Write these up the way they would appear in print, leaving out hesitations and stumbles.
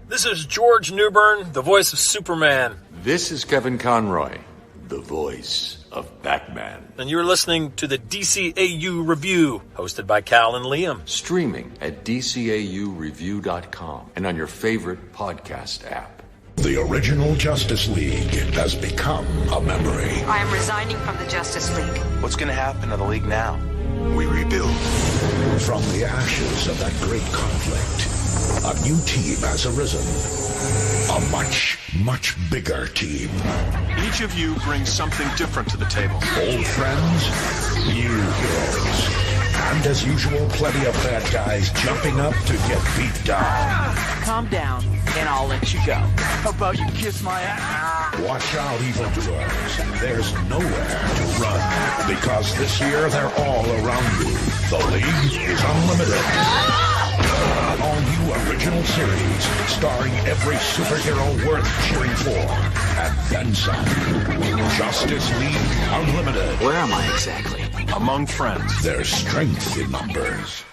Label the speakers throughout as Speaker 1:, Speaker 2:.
Speaker 1: This is George Newbern, the voice of Superman.
Speaker 2: This is Kevin Conroy, the voice of Batman.
Speaker 1: And you're listening to the DCAU Review, hosted by Cal and Liam.
Speaker 2: Streaming at DCAUreview.com and on your favorite podcast app.
Speaker 3: The original Justice League has become a memory.
Speaker 4: I am resigning from the Justice League.
Speaker 5: What's going to happen to the League now?
Speaker 3: We rebuild. From the ashes of that great conflict, a new team has arisen. A much, much bigger team.
Speaker 6: Each of you brings something different to the table.
Speaker 3: Old friends, new heroes. And as usual, plenty of bad guys jumping up to get beat down.
Speaker 7: Calm down, and I'll let you go. How about you kiss my ass?
Speaker 3: Watch out, evildoers. There's nowhere to run. Because this year, they're all around you. The League is Unlimited. An all-new original series, starring every superhero worth cheering for. And then some. Justice League Unlimited.
Speaker 5: Where am I exactly?
Speaker 6: Among friends.
Speaker 3: There's strength in numbers.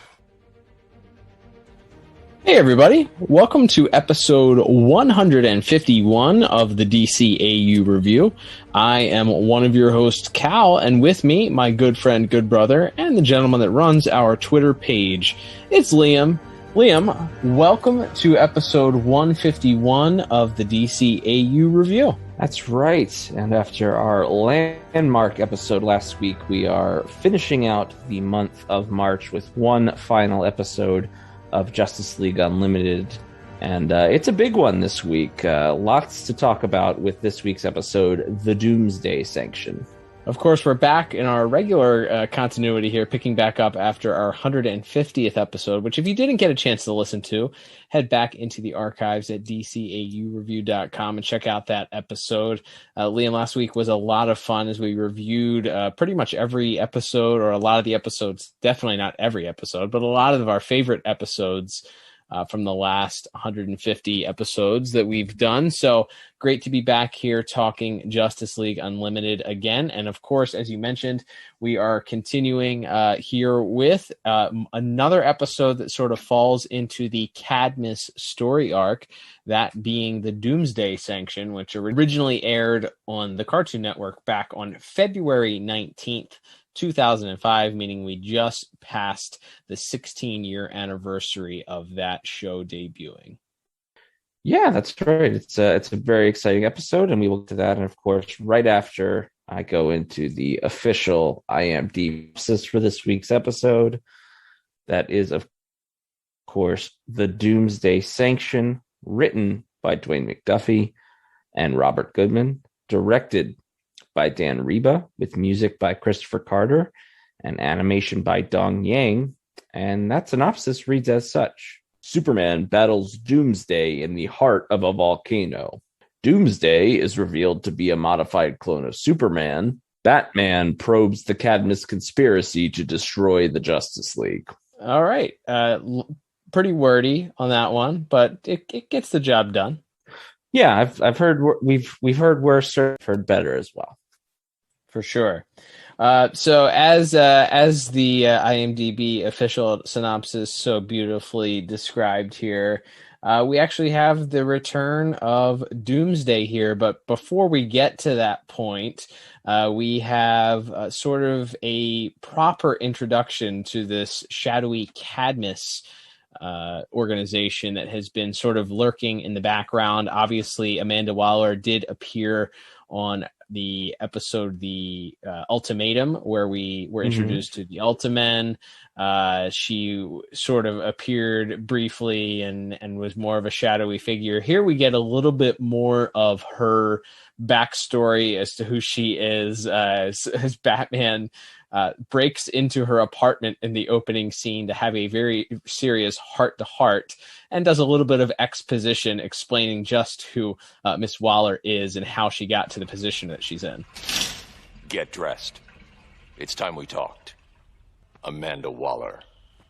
Speaker 8: Hey everybody, welcome to episode 151 of the DCAU Review. I am one of your hosts, Cal, and with me, my good friend, good brother, and the gentleman that runs our Twitter page. It's Liam. Liam, welcome to episode 151 of the DCAU Review.
Speaker 9: That's right, and after our landmark episode last week, we are finishing out the month of March with one final episode of Justice League Unlimited, and it's a big one this week. Lots to talk about with this week's episode, the Doomsday Sanction.
Speaker 8: Of course, we're back in our regular continuity here, picking back up after our 150th episode, which if you didn't get a chance to listen to, head back into the archives at DCAUreview.com and check out that episode. Liam, last week was a lot of fun as we reviewed pretty much every episode, or a lot of the episodes, definitely not every episode, but a lot of our favorite episodes from the last 150 episodes that we've done. So great to be back here talking Justice League Unlimited again. And of course, as you mentioned, we are continuing here with another episode that sort of falls into the Cadmus story arc, that being the Doomsday Sanction, which originally aired on the Cartoon Network back on February 19th, 2005, meaning we just passed the 16-year anniversary of that show debuting.
Speaker 9: Yeah, that's right. It's a very exciting episode, and we will get to that. And of course, right after I go into the official IMDb synopsis for this week's episode, that is, of course, the Doomsday Sanction, written by Dwayne McDuffie and Robert Goodman, directed by Dan Reba, with music by Christopher Carter and animation by Dong Yang. And that synopsis reads as such. Superman battles Doomsday in the heart of a volcano. Doomsday is revealed to be a modified clone of Superman. Batman probes the Cadmus conspiracy to destroy the Justice League.
Speaker 8: All right. Pretty wordy on that one, but it gets the job done.
Speaker 9: Yeah, I've heard we've heard worse, heard better as well.
Speaker 8: For sure. So as the IMDb official synopsis so beautifully described here, we actually have the return of Doomsday here. But before we get to that point, we have sort of a proper introduction to this shadowy Cadmus organization that has been sort of lurking in the background. Obviously, Amanda Waller did appear on the episode, the Ultimatum, where we were introduced to the Ultimen. She sort of appeared briefly and was more of a shadowy figure. Here we get a little bit more of her backstory as to who she is, as Batman breaks into her apartment in the opening scene to have a very serious heart-to-heart, and does a little bit of exposition explaining just who Miss Waller is and how she got to the position that she's in.
Speaker 2: Get dressed. It's time we talked. Amanda Waller.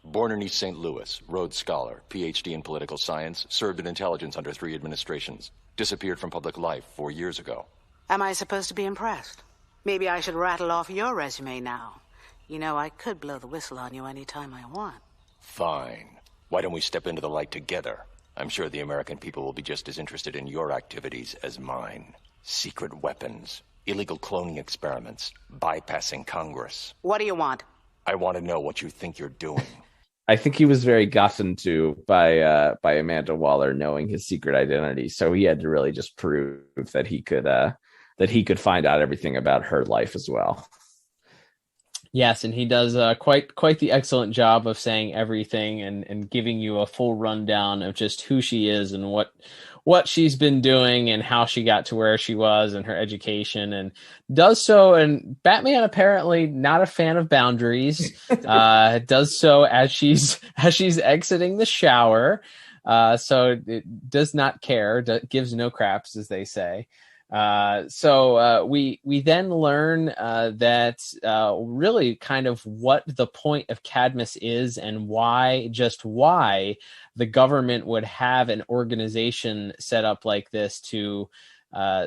Speaker 2: Born in East St. Louis, Rhodes Scholar, PhD in political science, served in intelligence under 3 administrations. Disappeared from public life 4 years ago.
Speaker 4: Am I supposed to be impressed? Maybe I should rattle off your resume now. You know, I could blow the whistle on you any time I want.
Speaker 2: Fine. Why don't we step into the light together? I'm sure the American people will be just as interested in your activities as mine. Secret weapons, illegal cloning experiments, bypassing Congress.
Speaker 4: What do you want?
Speaker 2: I want to know what you think you're doing.
Speaker 9: I think he was very gotten to by Amanda Waller knowing his secret identity, so he had to really just prove that he could find out everything about her life as well.
Speaker 8: Yes, and he does quite the excellent job of saying everything and giving you a full rundown of just who she is and what she's been doing and how she got to where she was and her education, and does so. And Batman, apparently not a fan of boundaries, does so as she's exiting the shower. So it does not care, gives no craps, as they say. So we then learn that really kind of what the point of Cadmus is and why the government would have an organization set up like this to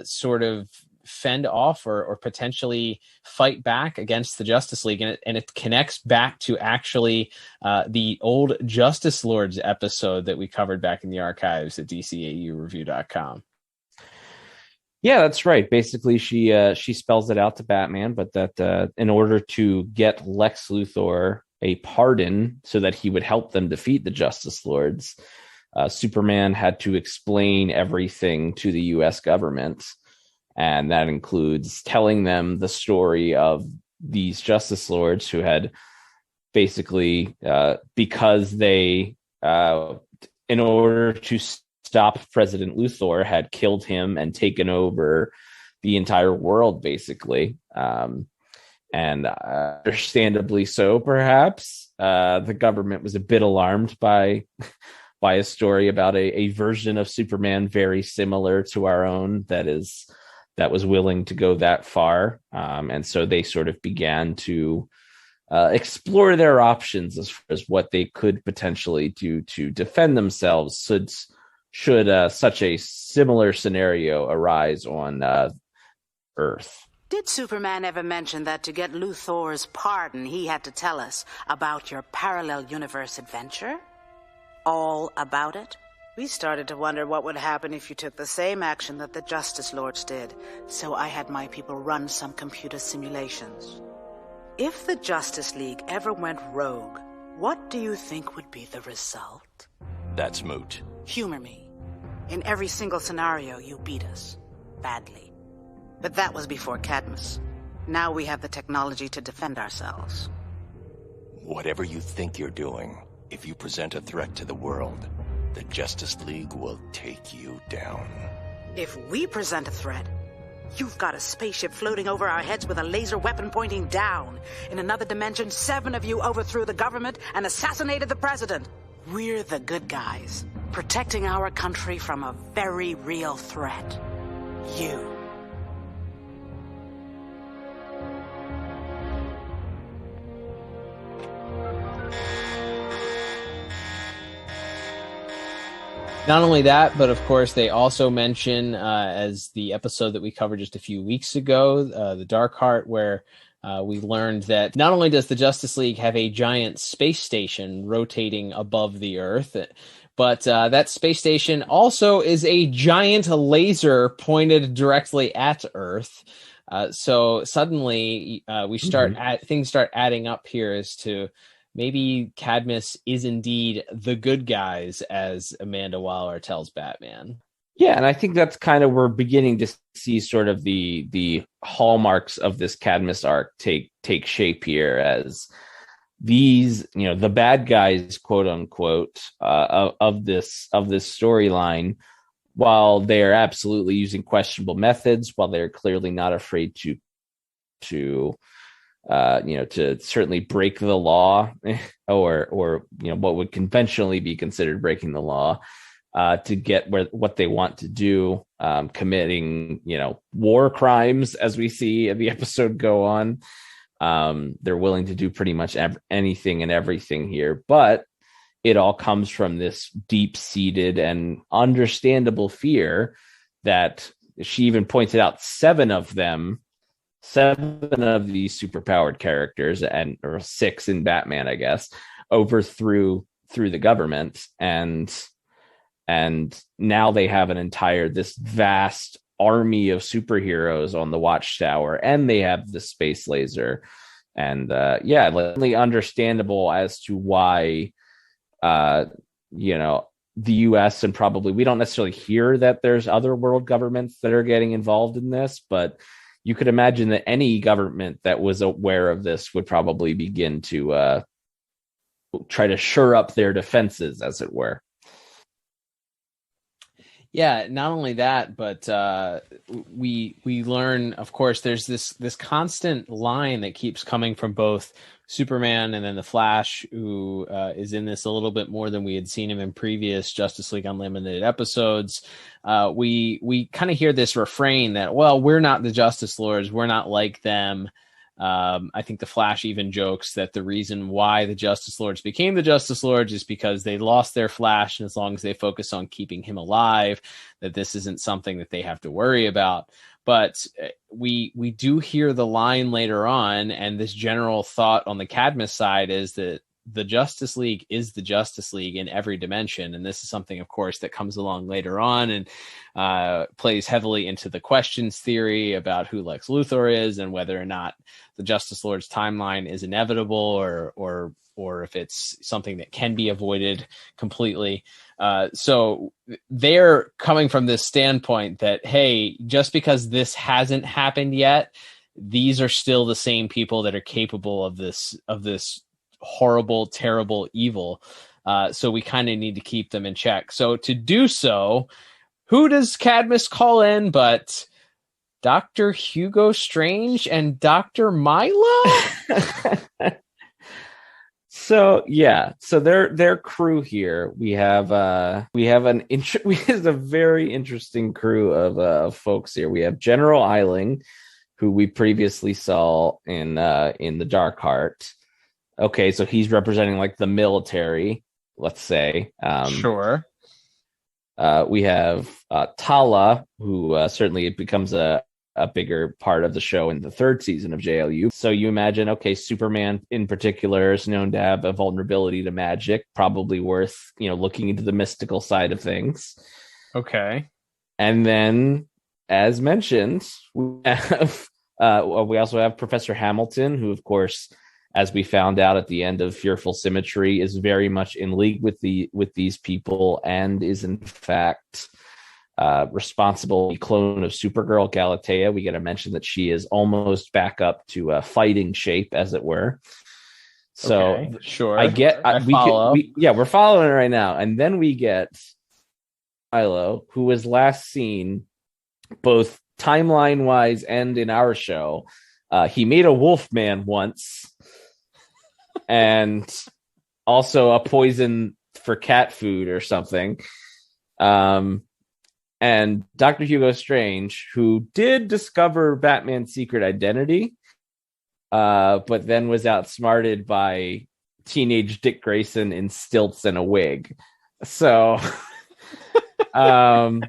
Speaker 8: sort of fend off or potentially fight back against the Justice League. And it connects back to actually the old Justice Lords episode that we covered back in the archives at DCAUreview.com.
Speaker 9: Yeah, that's right. Basically, she spells it out to Batman, but that in order to get Lex Luthor a pardon so that he would help them defeat the Justice Lords, Superman had to explain everything to the U.S. government, and that includes telling them the story of these Justice Lords who had basically, because they, in order to stop President Luthor, had killed him and taken over the entire world, basically. And understandably so, perhaps. The government was a bit alarmed by a story about a version of Superman very similar to our own that was willing to go that far. And so they sort of began to explore their options as far as what they could potentially do to defend themselves should such a similar scenario arise on Earth.
Speaker 4: Did Superman ever mention that to get Luthor's pardon, he had to tell us about your parallel universe adventure? All about it? We started to wonder what would happen if you took the same action that the Justice Lords did, so I had my people run some computer simulations. If the Justice League ever went rogue, what do you think would be the result?
Speaker 2: That's moot.
Speaker 4: Humor me. In every single scenario, you beat us. Badly. But that was before Cadmus. Now we have the technology to defend ourselves.
Speaker 2: Whatever you think you're doing, if you present a threat to the world, the Justice League will take you down.
Speaker 4: If we present a threat, you've got a spaceship floating over our heads with a laser weapon pointing down. In another dimension, 7 of you overthrew the government and assassinated the president. We're the good guys, protecting our country from a very real threat. You.
Speaker 8: Not only that, but of course they also mention, as the episode that we covered just a few weeks ago, the Dark Heart, where we learned that not only does the Justice League have a giant space station rotating above the Earth, but that space station also is a giant laser pointed directly at Earth. So suddenly we start things start adding up here as to maybe Cadmus is indeed the good guys, as Amanda Waller tells Batman.
Speaker 9: Yeah, and I think that's kind of, we're beginning to see sort of the hallmarks of this Cadmus arc take shape here, as these, the bad guys, quote unquote, of this storyline, while they are absolutely using questionable methods, while they're clearly not afraid to certainly break the law, or what would conventionally be considered breaking the law, to get what they want to do, committing war crimes, as we see the episode go on. They're willing to do pretty much anything and everything here, but it all comes from this deep-seated and understandable fear that she even pointed out 7 of these superpowered characters, or 6 in Batman, I guess, overthrew the government. And And now they have this vast army of superheroes on the Watchtower, and they have the space laser. And really understandable as to why, the US, and probably we don't necessarily hear that there's other world governments that are getting involved in this, but you could imagine that any government that was aware of this would probably begin to try to shore up their defenses, as it were.
Speaker 8: Yeah, not only that, but we learn, of course, there's this constant line that keeps coming from both Superman and then the Flash, who is in this a little bit more than we had seen him in previous Justice League Unlimited episodes. We kind of hear this refrain that, well, we're not the Justice Lords, we're not like them. I think the Flash even jokes that the reason why the Justice Lords became the Justice Lords is because they lost their Flash, and as long as they focus on keeping him alive, that this isn't something that they have to worry about. But we do hear the line later on, and this general thought on the Cadmus side is that the Justice League is the Justice League in every dimension. And this is something, of course, that comes along later on and plays heavily into the questions theory about who Lex Luthor is and whether or not the Justice Lord's timeline is inevitable or if it's something that can be avoided completely. So they're coming from this standpoint that, hey, just because this hasn't happened yet, these are still the same people that are capable of this horrible, terrible evil. So we kind of need to keep them in check. So to do so, who does Cadmus call in but Dr. Hugo Strange and Dr. Milo?
Speaker 9: So their crew here. We have a very interesting crew of folks here. We have General Eiling, who we previously saw in the Dark Heart. Okay, so he's representing like the military, let's say.
Speaker 8: Sure.
Speaker 9: We have Tala, who certainly becomes a bigger part of the show in the third season of JLU. So you imagine, okay, Superman in particular is known to have a vulnerability to magic, probably worth, looking into the mystical side of things.
Speaker 8: Okay.
Speaker 9: And then, as mentioned, we also have Professor Hamilton, who, of course, as we found out at the end of Fearful Symmetry, is very much in league with these people and is in fact responsible clone of Supergirl Galatea. We get to mention that she is almost back up to fighting shape, as it were. So
Speaker 8: okay, sure,
Speaker 9: we're following it right now, and then we get Milo, who was last seen both timeline wise and in our show. He made a Wolfman once. And also a poison for cat food or something. And Dr. Hugo Strange, who did discover Batman's secret identity, but then was outsmarted by teenage Dick Grayson in stilts and a wig. So I'm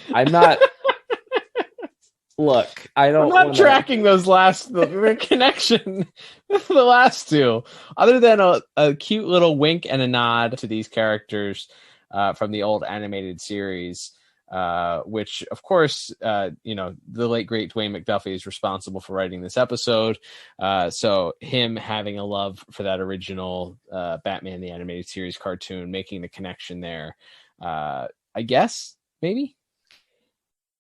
Speaker 9: not... Look, I'm not
Speaker 8: tracking those the connection with the last two, other than a cute little wink and a nod to these characters from the old animated series, which, of course, the late great Dwayne McDuffie is responsible for writing this episode. So him having a love for that original Batman the Animated Series cartoon, making the connection there, I guess, maybe.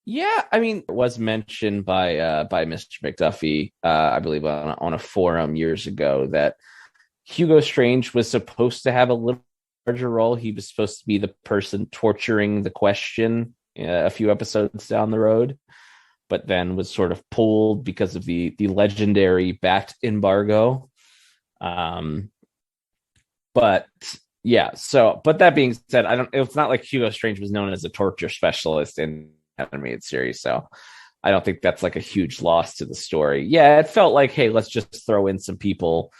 Speaker 9: Yeah, I mean, it was mentioned by Mr. McDuffie, I believe, on a forum years ago, that Hugo Strange was supposed to have a little larger role. He was supposed to be the person torturing the Question a few episodes down the road, but then was sort of pulled because of the legendary Bat embargo. But that being said, it's not like Hugo Strange was known as a torture specialist in animated series, so I don't think that's like a huge loss to the story. Yeah, it felt like, hey, let's just throw in some people.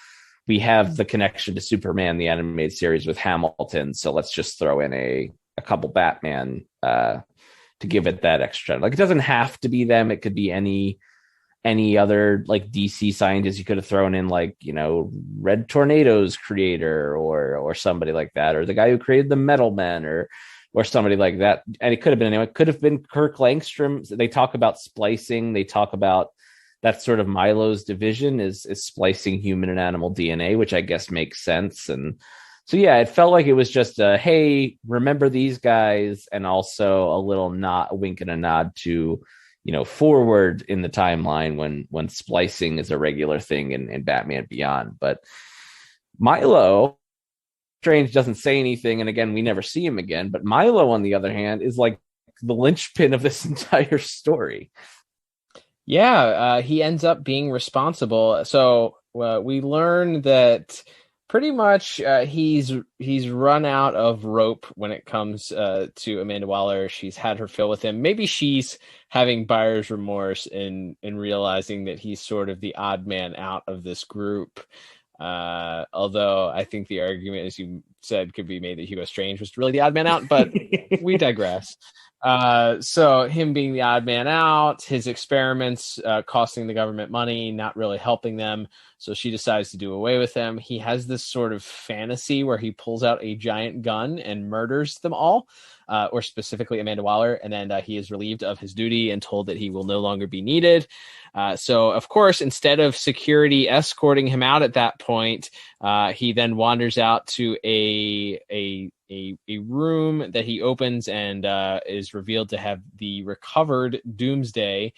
Speaker 9: We have the connection to Superman the animated series with Hamilton, so let's just throw in a couple Batman to give it that extra. Like, it doesn't have to be them, it could be any any other like DC scientist. You could have thrown in like, Red Tornado's creator or somebody like that, or the guy who created the Metal Men or somebody like that. And it could have been anyone. It could have been Kirk Langstrom. They talk about splicing. They talk about that's sort of Milo's division is splicing human and animal DNA, which I guess makes sense. And so, yeah, it felt like it was just a, hey, remember these guys, and also a little wink and a nod to, forward in the timeline when splicing is a regular thing in Batman Beyond. But Milo Strange doesn't say anything, and again, we never see him again. But Milo, on the other hand, is like the linchpin of this entire story.
Speaker 8: Yeah, he ends up being responsible. So we learn that pretty much he's run out of rope when it comes to Amanda Waller. She's had her fill with him. Maybe she's having buyer's remorse in realizing that he's sort of the odd man out of this group. Although I think the argument, as you said, could be made that Hugo Strange was really the odd man out, but we digress. So him being the odd man out, his experiments costing the government money, not really helping them. So she decides to do away with them. He has this sort of fantasy where he pulls out a giant gun and murders them all, or specifically Amanda Waller. And then he is relieved of his duty and told that he will no longer be needed. So, of course, instead of security escorting him out at that point, he then wanders out to a room that he opens and is revealed to have the recovered Doomsday,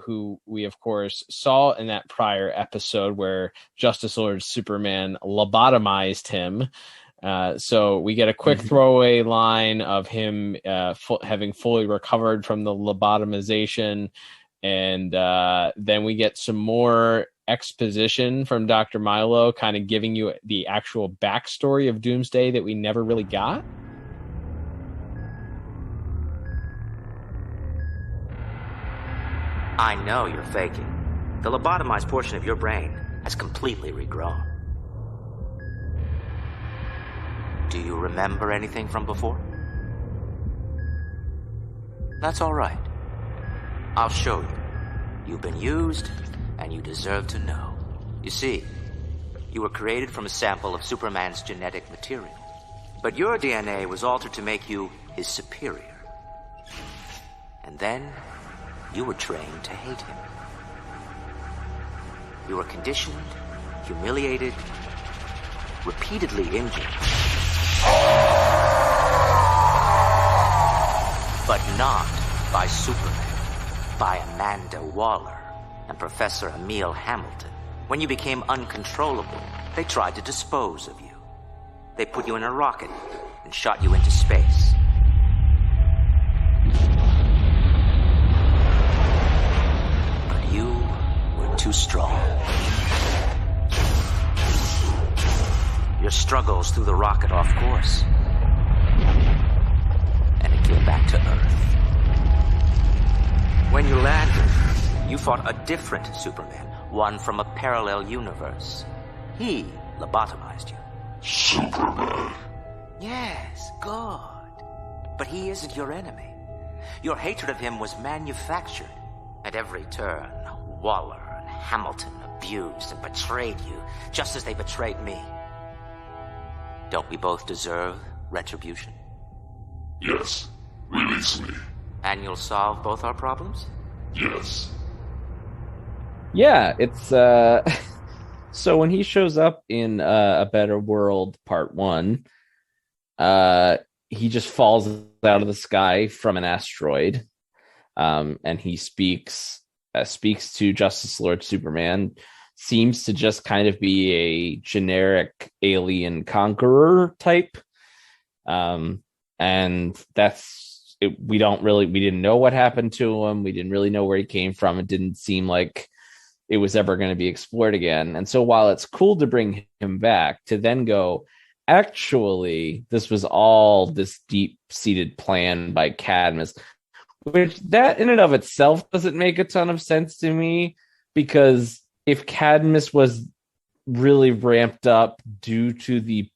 Speaker 8: who we, of course, saw in that prior episode where Justice Lord Superman lobotomized him. So we get a quick throwaway line of him having fully recovered from the lobotomization. And then we get some more exposition from Dr. Milo, kind of giving you the actual backstory of Doomsday that we never really got.
Speaker 10: I know you're faking. The lobotomized portion of your brain has completely regrown. Do you remember anything from before? That's all right. I'll show you. You've been used, and you deserve to know. You see, you were created from a sample of Superman's genetic material. But your DNA was altered to make you his superior. And then, you were trained to hate him. You were conditioned, humiliated, repeatedly injured. But not by Superman. By Amanda Waller and Professor Emil Hamilton. When you became uncontrollable, they tried to dispose of you. They put you in a rocket and shot you into space. But you were too strong. Your struggles threw the rocket off course. And it came back to Earth. When you landed, you fought a different Superman, one from a parallel universe. He lobotomized you.
Speaker 3: Superman.
Speaker 10: Yes, good. But he isn't your enemy. Your hatred of him was manufactured. At every turn, Waller and Hamilton abused and betrayed you, just as they betrayed me. Don't we both deserve retribution?
Speaker 3: Yes. Release me.
Speaker 10: And you'll solve both our problems?
Speaker 3: Yes.
Speaker 9: Yeah, it's so when he shows up in A Better World Part 1, he just falls out of the sky from an asteroid, and he speaks to Justice Lord Superman. Seems to just kind of be a generic alien conqueror type, and that's it. We didn't know what happened to him. We didn't really know where he came from. It didn't seem like it was ever going to be explored again. And so while it's cool to bring him back, to then go, actually, this was all this deep-seated plan by Cadmus, which that in and of itself doesn't make a ton of sense to me, because if Cadmus was really ramped up due to the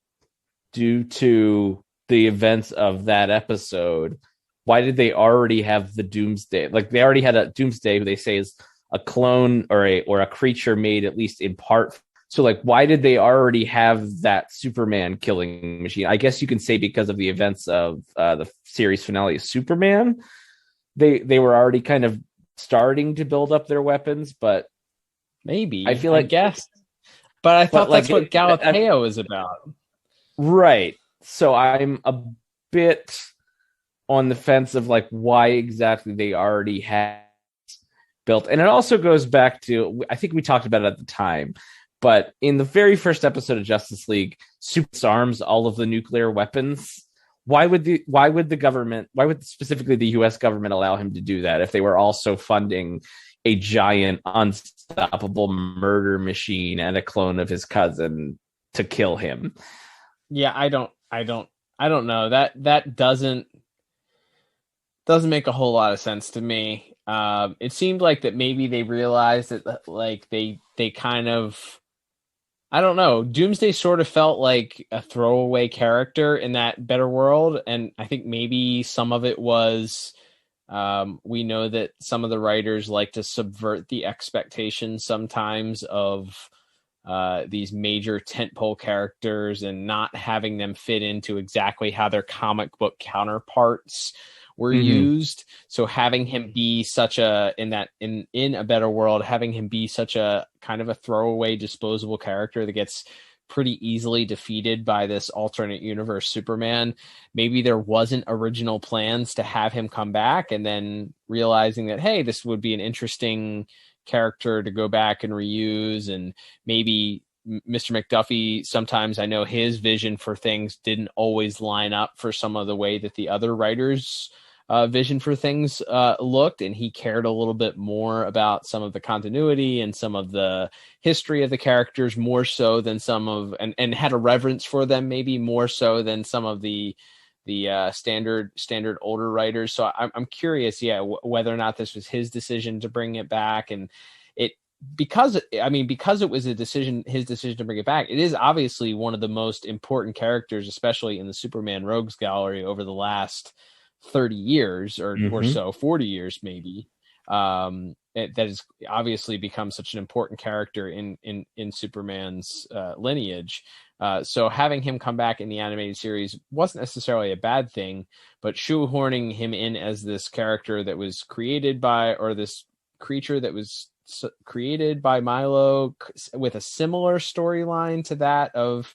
Speaker 9: events of that episode, why did they already have the Doomsday? Like, they already had a Doomsday who they say is a clone or a creature made at least in part. So like, why did they already have that Superman killing machine? I guess you can say because of the events of the series finale of Superman, they were already kind of starting to build up their weapons, but
Speaker 8: maybe
Speaker 9: I feel like,
Speaker 8: I guess, but I thought that's what
Speaker 9: like,
Speaker 8: Galatea is about.
Speaker 9: Right. So I'm a bit on the fence of like why exactly they already had built. And it also goes back to, I think we talked about it at the time, but in the very first episode of Justice League, Super arms all of the nuclear weapons. Why would specifically the US government allow him to do that if they were also funding a giant unstoppable murder machine and a clone of his cousin to kill him?
Speaker 8: Yeah, I don't know. That doesn't make a whole lot of sense to me. It seemed like that maybe they realized that like they kind of, I don't know. Doomsday sort of felt like a throwaway character in that better world, and I think maybe some of it was we know that some of the writers like to subvert the expectations sometimes of these major tentpole characters and not having them fit into exactly how their comic book counterparts were used. So having him be such a in a better world, having him be such a kind of a throwaway disposable character that gets pretty easily defeated by this alternate universe Superman. Maybe there wasn't original plans to have him come back, and then realizing that, hey, this would be an interesting character to go back and reuse. And maybe Mr. McDuffie, sometimes I know his vision for things didn't always line up for some of the way that the other writers' vision for things looked, and he cared a little bit more about some of the continuity and some of the history of the characters more so than and had a reverence for them maybe more so than some of the standard older writers. So I'm curious, whether or not this was his decision to bring it back, and because it was his decision to bring it back. It is obviously one of the most important characters, especially in the Superman Rogues Gallery over the last 30 years or so, 40 years maybe. That has obviously become such an important character in Superman's lineage. So having him come back in the animated series wasn't necessarily a bad thing, but shoehorning him in as this character that was created by, or this creature that was created by Milo with a similar storyline to that of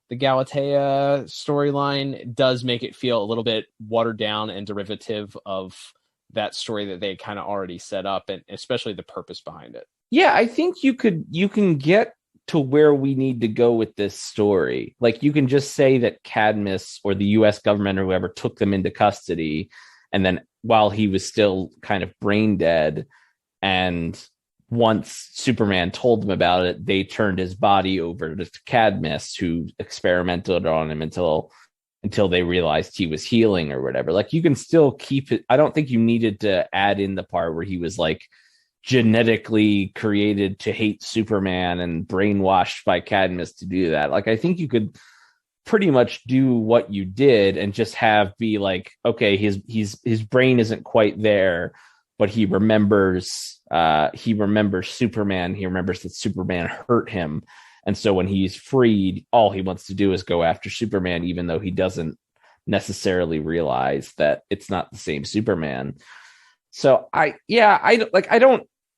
Speaker 8: the Galatea storyline does make it feel a little bit watered down and derivative of that story that they kind of already set up, and especially the purpose behind it.
Speaker 9: Yeah, I think you can get to where we need to go with this story. Like, you can just say that Cadmus or the US government or whoever took them into custody, and then while he was still kind of brain dead, and once Superman told them about it, they turned his body over to Cadmus, who experimented on him until they realized he was healing or whatever. Like, you can still keep it. I don't think you needed to add in the part where he was like genetically created to hate Superman and brainwashed by Cadmus to do that. Like, I think you could pretty much do what you did and just be like, okay, his brain isn't quite there, but he remembers Superman. He remembers that Superman hurt him. And so when he's freed, all he wants to do is go after Superman, even though he doesn't necessarily realize that it's not the same Superman. So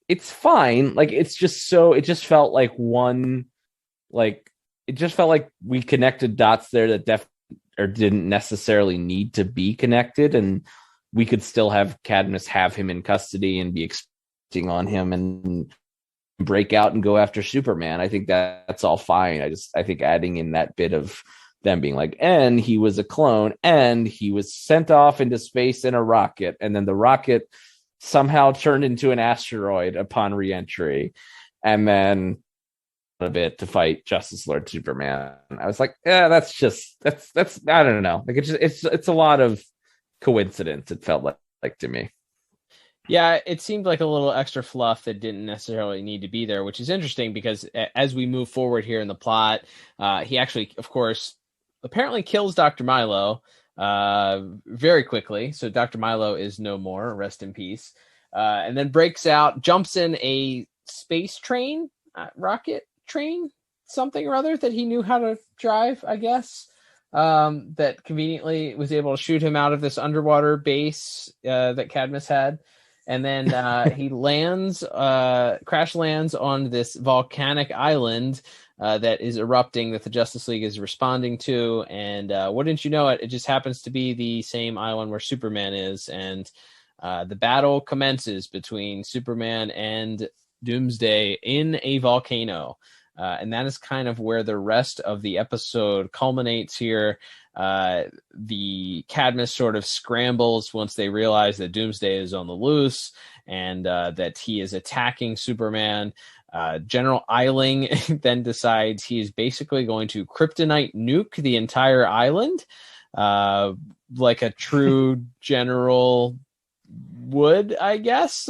Speaker 9: it's fine. Like, it just felt like we connected dots there that didn't necessarily need to be connected. And we could still have Cadmus have him in custody and be expecting on him and break out and go after Superman. I think that's all fine. I think adding in that bit of them being like, and he was a clone, and he was sent off into space in a rocket, and then the rocket somehow turned into an asteroid upon re-entry, and then a bit to fight Justice Lord Superman. I was like, yeah, that's I don't know. Like, it's a lot of coincidence, it felt like to me.
Speaker 8: Yeah, it seemed like a little extra fluff that didn't necessarily need to be there, which is interesting because as we move forward here in the plot, he actually, of course, apparently kills Dr. Milo very quickly. So Dr. Milo is no more. Rest in peace. and then breaks out, jumps in a space train, rocket train, something or other that he knew how to drive, I guess, that conveniently was able to shoot him out of this underwater base that Cadmus had. And then he crash lands on this volcanic island that is erupting, that the Justice League is responding to. And wouldn't you know it, it just happens to be the same island where Superman is. And the battle commences between Superman and Doomsday in a volcano. And that is kind of where the rest of the episode culminates here. The Cadmus sort of scrambles once they realize that Doomsday is on the loose and that he is attacking Superman. General Eiling then decides he is basically going to kryptonite nuke the entire island, like a true general would, I guess.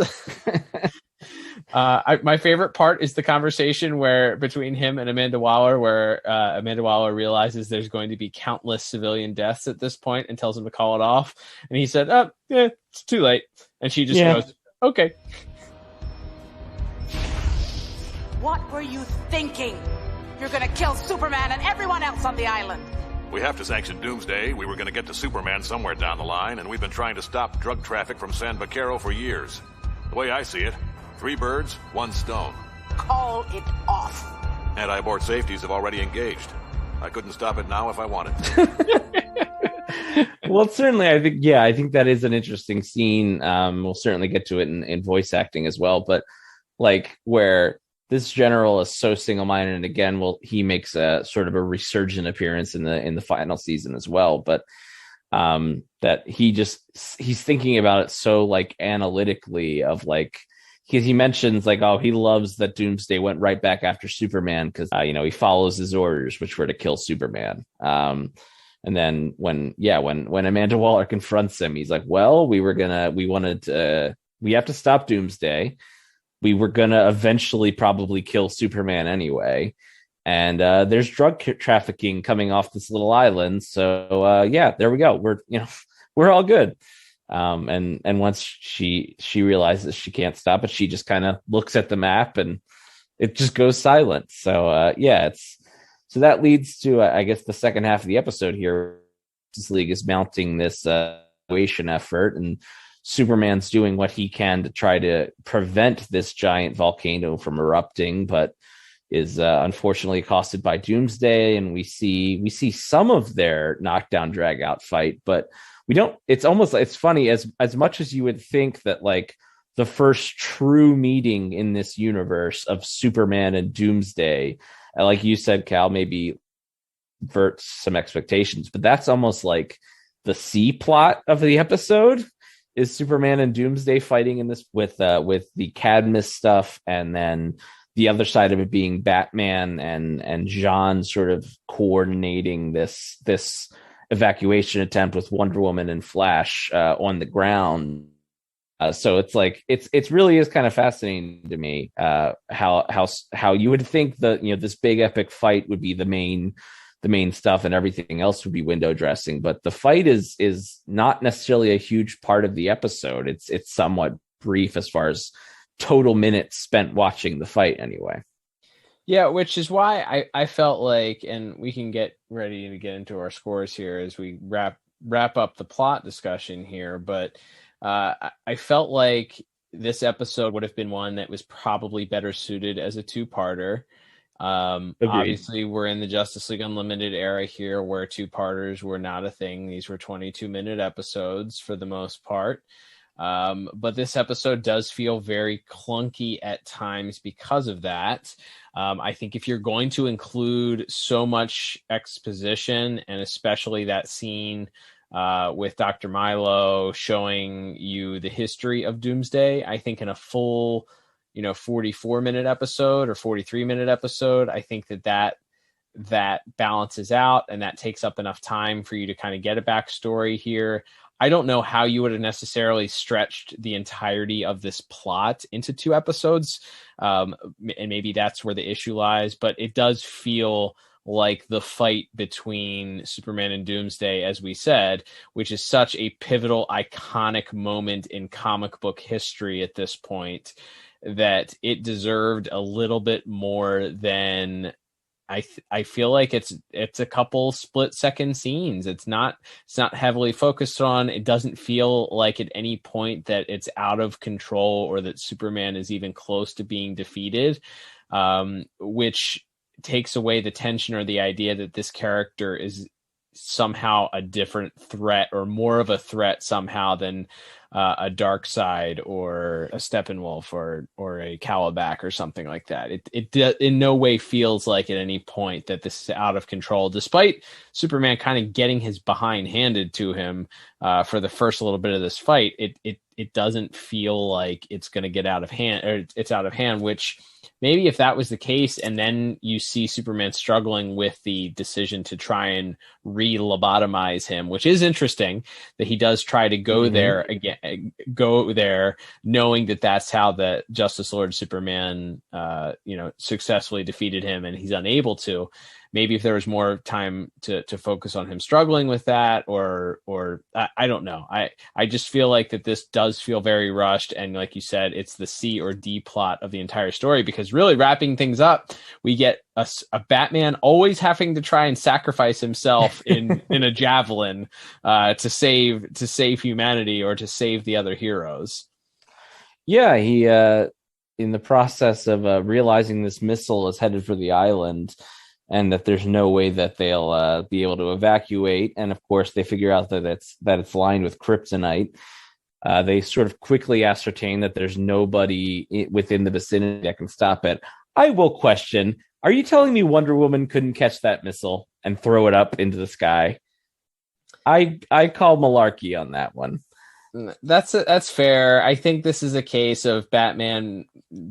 Speaker 8: My favorite part is the conversation between him and Amanda Waller, where Amanda Waller realizes there's going to be countless civilian deaths at this point and tells him to call it off. And he said, "Oh, yeah, it's too late." And she just goes, "Okay."
Speaker 4: What were you thinking? You're gonna kill Superman and everyone else on the island.
Speaker 11: We have to sanction Doomsday. We were going to get to Superman somewhere down the line, and we've been trying to stop drug traffic from San Vaquero for years. The way I see it, 3 birds, 1 stone.
Speaker 4: Call it off.
Speaker 11: Anti-abort safeties have already engaged. I couldn't stop it now if I wanted to.
Speaker 9: Well, certainly, I think that is an interesting scene. We'll certainly get to it in voice acting as well. But like where this general is so single-minded, and again, he makes a sort of a resurgent appearance in the final season as well. But that he's thinking about it so like analytically of like. Because he mentions like, oh, he loves that Doomsday went right back after Superman because he follows his orders, which were to kill Superman. And then when Amanda Waller confronts him, he's like, well, we have to stop Doomsday. We were gonna eventually probably kill Superman anyway, and there's drug trafficking coming off this little island. So there we go. We're all good. And once she realizes she can't stop it, she just kind of looks at the map and it just goes silent. So so that leads to I guess the second half of the episode here. Justice League is mounting this evacuation effort, and Superman's doing what he can to try to prevent this giant volcano from erupting, but is unfortunately accosted by Doomsday, and we see some of their knockdown drag out fight, but we don't. It's funny as much as you would think that like the first true meeting in this universe of Superman and Doomsday, like you said, Cal, maybe subverts some expectations, but that's almost like the C plot of the episode is Superman and Doomsday fighting in this with the Cadmus stuff, and then the other side of it being Batman and John sort of coordinating this evacuation attempt with Wonder Woman and Flash on the ground. So it's like it's really is kind of fascinating to me how you would think that this big epic fight would be the main stuff and everything else would be window dressing, but the fight is not necessarily a huge part of the episode. It's somewhat brief as far as total minutes spent watching the fight anyway.
Speaker 8: Yeah, which is why I felt like, and we can get ready to get into our scores here as we wrap up the plot discussion here, but I felt like this episode would have been one that was probably better suited as a 2-parter. Obviously, we're in the Justice League Unlimited era here where 2-parters were not a thing. These were 22-minute episodes for the most part. But this episode does feel very clunky at times because of that. I think if you're going to include so much exposition, and especially that scene with Dr. Milo showing you the history of Doomsday, I think in a full 44-minute episode or 43-minute episode, I think that balances out and that takes up enough time for you to kind of get a backstory here. I don't know how you would have necessarily stretched the entirety of this plot into 2 episodes. And maybe that's where the issue lies, but it does feel like the fight between Superman and Doomsday, as we said, which is such a pivotal, iconic moment in comic book history at this point, that it deserved a little bit more than I feel like it's a couple split second scenes. It's not heavily focused on. It doesn't feel like at any point that it's out of control or that Superman is even close to being defeated, which takes away the tension or the idea that this character is somehow a different threat or more of a threat somehow than a Darkseid or a Steppenwolf or a Calabac or something like that. It in no way feels like at any point that this is out of control, despite Superman kind of getting his behind handed to him for the first little bit of this fight. It doesn't feel like it's going to get out of hand, or it's out of hand, which maybe if that was the case, and then you see Superman struggling with the decision to try and re-lobotomize him, which is interesting that he does try to go there again, go there knowing that that's how the Justice Lord Superman, successfully defeated him, and he's unable to. Maybe if there was more time to focus on him struggling with that, or I don't know. I just feel like that this does feel very rushed. And like you said, it's the C or D plot of the entire story, because really wrapping things up, we get a Batman always having to try and sacrifice himself in a javelin to save humanity or to save the other heroes.
Speaker 9: Yeah, he in the process of realizing this missile is headed for the island, and that there's no way that they'll be able to evacuate. And of course, they figure out that it's lined with kryptonite. They sort of quickly ascertain that there's nobody within the vicinity that can stop it. I will question, are you telling me Wonder Woman couldn't catch that missile and throw it up into the sky? I call malarkey on that one.
Speaker 8: That's fair. I think this is a case of Batman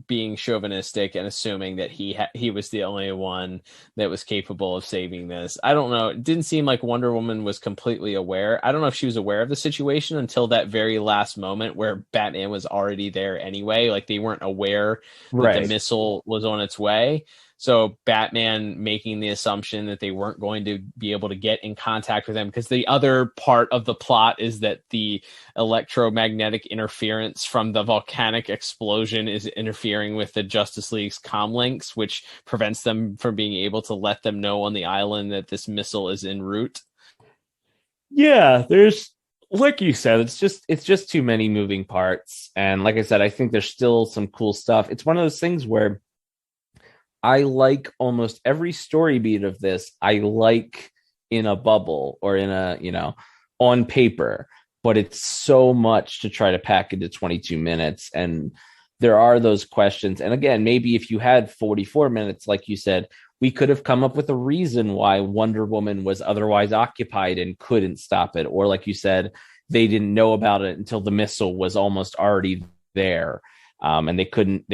Speaker 8: being chauvinistic and assuming that he was the only one that was capable of saving this. I don't know. It didn't seem like Wonder Woman was completely aware. I don't know if she was aware of the situation until that very last moment where Batman was already there anyway. Like, they weren't aware that the missile was on its way. So Batman making the assumption that they weren't going to be able to get in contact with him, because the other part of the plot is that the electromagnetic interference from the volcanic explosion is interfering with the Justice League's comlinks, which prevents them from being able to let them know on the island that this missile is en route.
Speaker 9: Yeah, there's, like you said, it's just too many moving parts. And like I said, I think there's still some cool stuff. It's one of those things where I like almost every story beat of this. I like in a bubble or in a, on paper, but it's so much to try to pack into 22 minutes. And there are those questions. And again, maybe if you had 44 minutes, like you said, we could have come up with a reason why Wonder Woman was otherwise occupied and couldn't stop it. Or like you said, they didn't know about it until the missile was almost already there. And they couldn't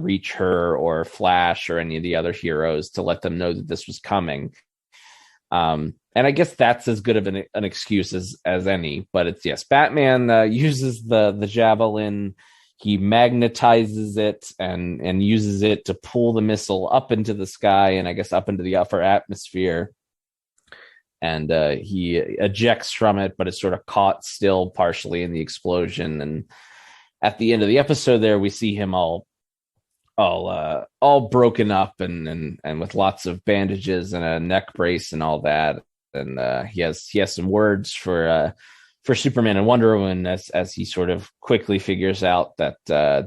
Speaker 9: reach her or Flash or any of the other heroes to let them know that this was coming. And I guess that's as good of an excuse as any. But it's, yes, Batman uses the javelin. He magnetizes it and uses it to pull the missile up into the sky and I guess up into the upper atmosphere. And he ejects from it, but it's sort of caught still partially in the explosion. And at the end of the episode there, we see him all broken up and with lots of bandages and a neck brace and all that. And he has some words for Superman and Wonder Woman as he sort of quickly figures out that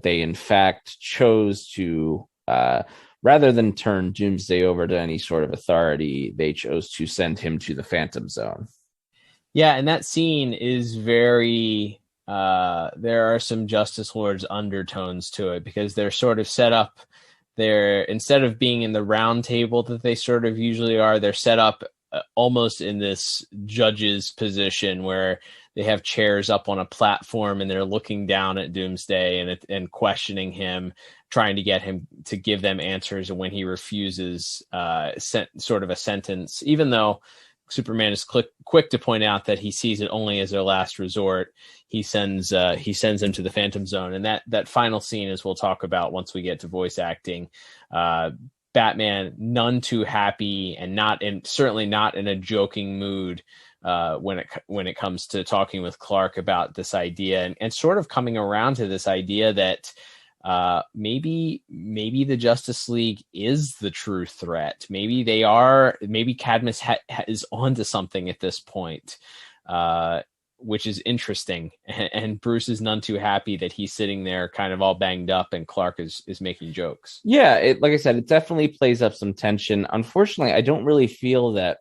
Speaker 9: they in fact chose to, rather than turn Doomsday over to any sort of authority, they chose to send him to the Phantom Zone.
Speaker 8: Yeah, and that scene is very... there are some Justice Lords undertones to it, because they're sort of set up there, instead of being in the round table that they sort of usually are, they're set up almost in this judge's position where they have chairs up on a platform and they're looking down at Doomsday and questioning him, trying to get him to give them answers. And when he refuses sort of a sentence, even though Superman is quick to point out that he sees it only as their last resort, he sends him to the Phantom Zone. And that final scene, as we'll talk about once we get to voice acting, Batman none too happy and certainly not in a joking mood when it comes to talking with Clark about this idea and sort of coming around to this idea that maybe the Justice League is the true threat. Maybe Cadmus is onto something at this point, which is interesting. And Bruce is none too happy that he's sitting there kind of all banged up and Clark is making jokes.
Speaker 9: Yeah, like I said, it definitely plays up some tension. Unfortunately, I don't really feel that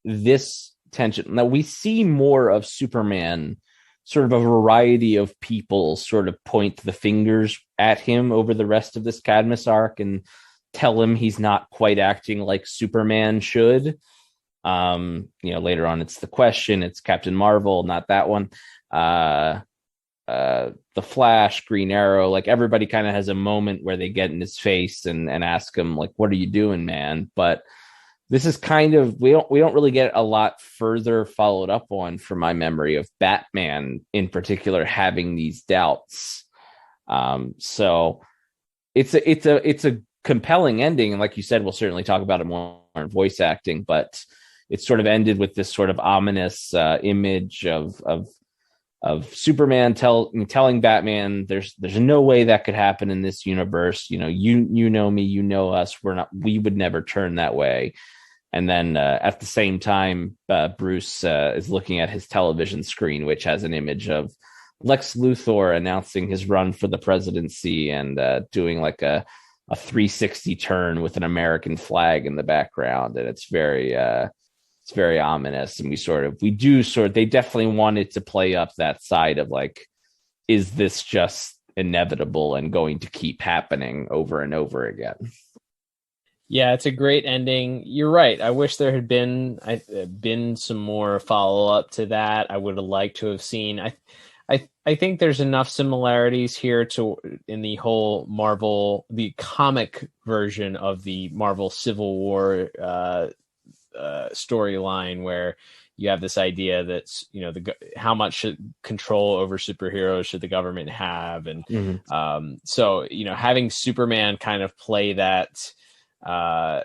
Speaker 9: this tension. Now, we see more of Superman, sort of a variety of people sort of point the fingers at him over the rest of this Cadmus arc and tell him he's not quite acting like Superman should. Later on, it's the Question, it's Captain Marvel, not that one. The Flash, Green Arrow, like everybody kind of has a moment where they get in his face and ask him, like, what are you doing, man? But this is kind of, we don't really get a lot further followed up on, from my memory, of Batman in particular having these doubts. So it's a compelling ending, and like you said, we'll certainly talk about it more in voice acting, but it sort of ended with this sort of ominous image of Superman telling Batman, there's no way that could happen in this universe. You know me, you know us. We would never turn that way. And then at the same time, Bruce is looking at his television screen, which has an image of Lex Luthor announcing his run for the presidency and doing like a 360 turn with an American flag in the background. And it's very ominous. And they definitely wanted to play up that side of like, is this just inevitable and going to keep happening over and over again?
Speaker 8: Yeah, it's a great ending. You're right. I wish there had been some more follow up to that. I would have liked to have seen. I think there's enough similarities here in the whole Marvel, the comic version of the Marvel Civil War storyline, where you have this idea that how much control over superheroes should the government have, and so having Superman kind of play that I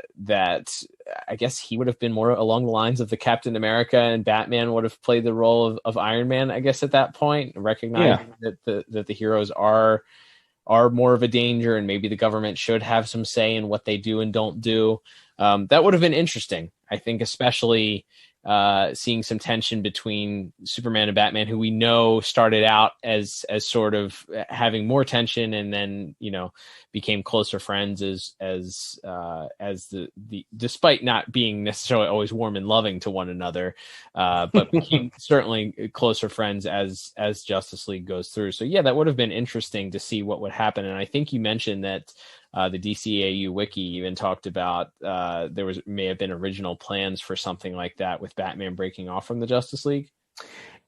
Speaker 8: guess he would have been more along the lines of the Captain America, and Batman would have played the role of Iron Man, I guess, at that point, recognizing that the heroes are more of a danger, and maybe the government should have some say in what they do and don't do. That would have been interesting, I think, especially seeing some tension between Superman and Batman, who we know started out as sort of having more tension, and then became closer friends as the despite not being necessarily always warm and loving to one another, but became certainly closer friends as Justice League goes through. So yeah, that would have been interesting to see what would happen. And I think you mentioned that the DCAU wiki even talked about there may have been original plans for something like that with Batman breaking off from the Justice League.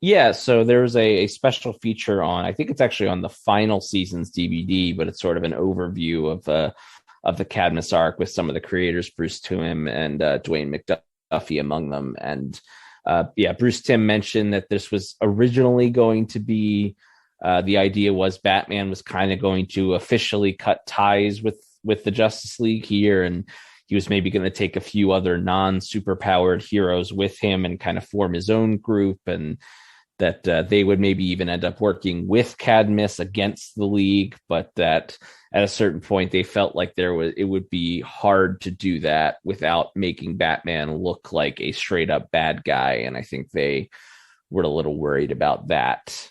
Speaker 9: Yeah, so there's a special feature on, I think it's actually on the final season's DVD, but it's sort of an overview of the Cadmus arc with some of the creators, Bruce Timm and Dwayne McDuffie among them. And Bruce Timm mentioned that this was originally going to be the idea was Batman was kind of going to officially cut ties with the Justice League here, and he was maybe going to take a few other non-superpowered heroes with him and kind of form his own group, and that they would maybe even end up working with Cadmus against the League, but that at a certain point they felt like it would be hard to do that without making Batman look like a straight up bad guy, and I think they were a little worried about that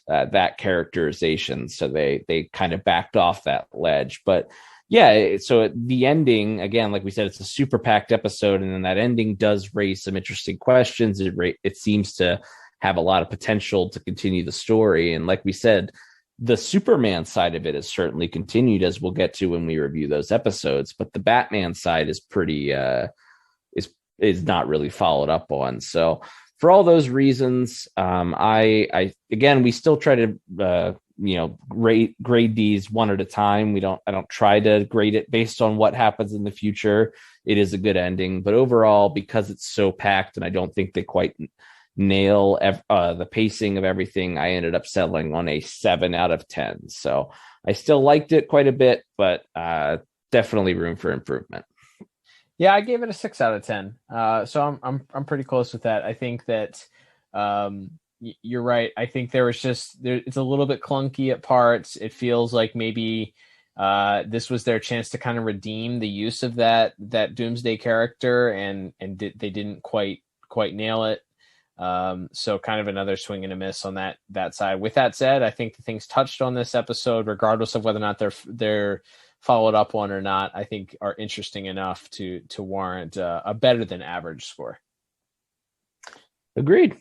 Speaker 9: characterization, so they kind of backed off that ledge. But yeah, so the ending, again, like we said, it's a super packed episode, and then that ending does raise some interesting questions. It seems to have a lot of potential to continue the story, and like we said, the Superman side of it is certainly continued, as we'll get to when we review those episodes, but the Batman side is pretty is not really followed up on. So for all those reasons, I again, we still try to grade these one at a time. I don't try to grade it based on what happens in the future. It is a good ending, but overall, because it's so packed, and I don't think they quite nail the pacing of everything, I ended up settling on a 7 out of 10. So I still liked it quite a bit, but definitely room for improvement.
Speaker 8: Yeah, I gave it a 6 out of 10. So I'm pretty close with that. I think that you're right. I think it's a little bit clunky at parts. It feels like maybe this was their chance to kind of redeem the use of that Doomsday character, and they didn't quite nail it. So kind of another swing and a miss on that side. With that said, I think the things touched on this episode, regardless of whether or not they're followed up on or not, I think are interesting enough to warrant a better than average score.
Speaker 9: Agreed.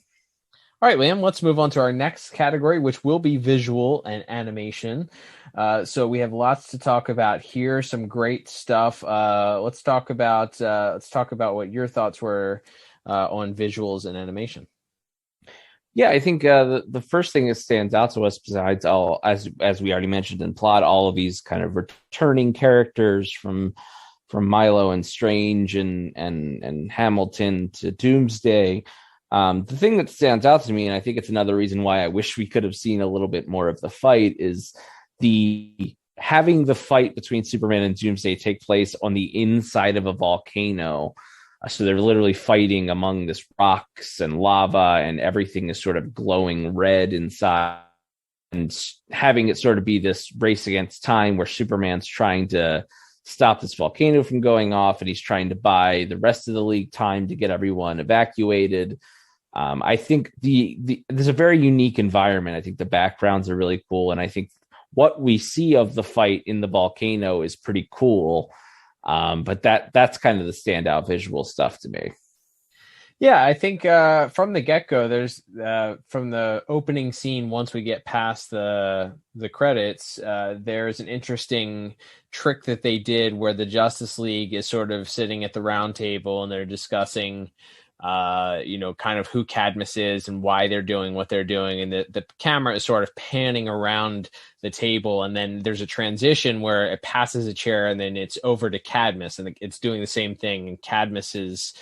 Speaker 8: All right, Liam, let's move on to our next category, which will be visual and animation. So we have lots to talk about here, some great stuff. Let's talk about what your thoughts were on visuals and animation.
Speaker 9: Yeah, I think the first thing that stands out to us, besides all, as we already mentioned in plot, all of these kind of returning characters from Milo and Strange and Hamilton to Doomsday. The thing that stands out to me, and I think it's another reason why I wish we could have seen a little bit more of the fight, is having the fight between Superman and Doomsday take place on the inside of a volcano. So they're literally fighting among this rocks and lava, and everything is sort of glowing red inside, and having it sort of be this race against time where Superman's trying to stop this volcano from going off, and he's trying to buy the rest of the League time to get everyone evacuated. I think there's a very unique environment. I think the backgrounds are really cool, and I think what we see of the fight in the volcano is pretty cool. But that's kind of the standout visual stuff to me.
Speaker 8: Yeah, I think from the get-go, there's from the opening scene, once we get past the credits, there's an interesting trick that they did where the Justice League is sort of sitting at the round table and they're discussing kind of who Cadmus is and why they're doing what they're doing. And the camera is sort of panning around the table. And then there's a transition where it passes a chair and then it's over to Cadmus and it's doing the same thing. And Cadmus is,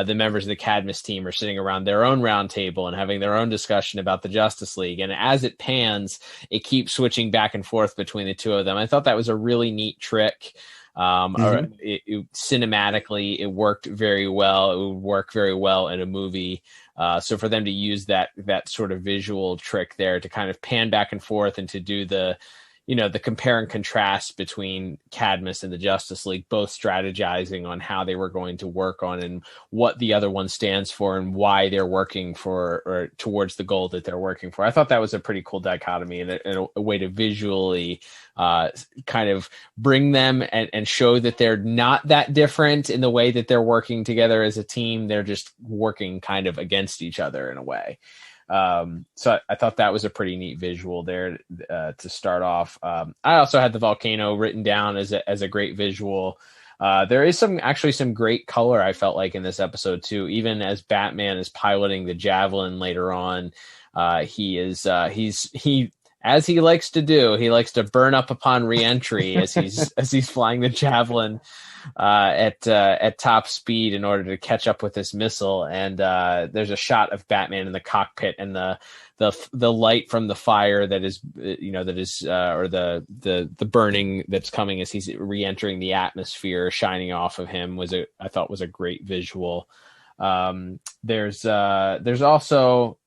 Speaker 8: the members of the Cadmus team are sitting around their own round table and having their own discussion about the Justice League. And as it pans, it keeps switching back and forth between the two of them. I thought that was a really neat trick. Cinematically, it worked very well. It would work very well in a movie. So for them to use that sort of visual trick there to kind of pan back and forth and to do the compare and contrast between Cadmus and the Justice League, both strategizing on how they were going to work on and what the other one stands for and why they're working for or towards the goal that they're working for. I thought that was a pretty cool dichotomy and a way to visually kind of bring them and show that they're not that different in the way that they're working together as a team. They're just working kind of against each other in a way. So I thought that was a pretty neat visual there to start off. I also had the volcano written down as a great visual. There is some great color I felt like in this episode too. Even as Batman is piloting the javelin later on, he as he likes to do, he likes to burn up upon re-entry as he's flying the javelin at top speed in order to catch up with this missile. And there's a shot of Batman in the cockpit and the light from the fire that is or the burning that's coming as he's re-entering the atmosphere shining off of him I thought was a great visual. There's also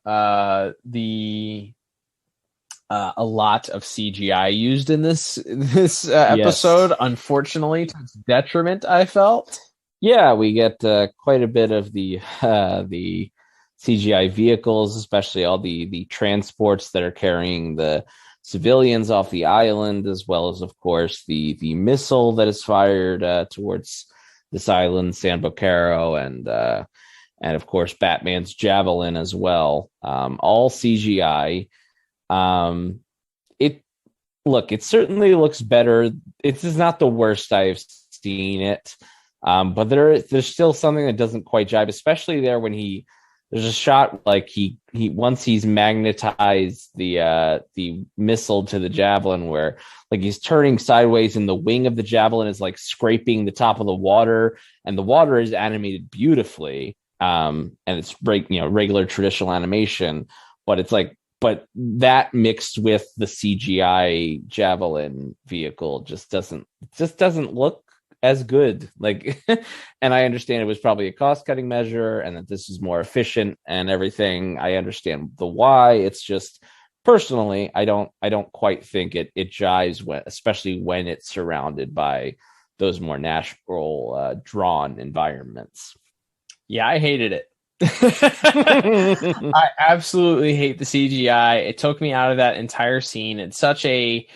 Speaker 8: a lot of CGI used in this episode, yes. Unfortunately, to its detriment, I felt.
Speaker 9: Yeah, we get quite a bit of the CGI vehicles, especially all the transports that are carrying the civilians off the island, as well as, of course, the missile that is fired towards this island, San Boquero, and of course Batman's javelin as well. All CGI. It certainly looks better. It is not the worst I've seen it, but there's still something that doesn't quite jive, especially there when there's a shot like he once he's magnetized the missile to the javelin, where like he's turning sideways and the wing of the javelin is like scraping the top of the water, and the water is animated beautifully, and it's regular traditional animation, but that mixed with the CGI javelin vehicle just doesn't look as good. Like, and I understand it was probably a cost-cutting measure and that this is more efficient and everything. I understand the why. It's just personally, I don't quite think it jives when, especially when it's surrounded by those more natural drawn environments.
Speaker 8: Yeah, I hated it. I absolutely hate the CGI. It took me out of that entire scene. It's such a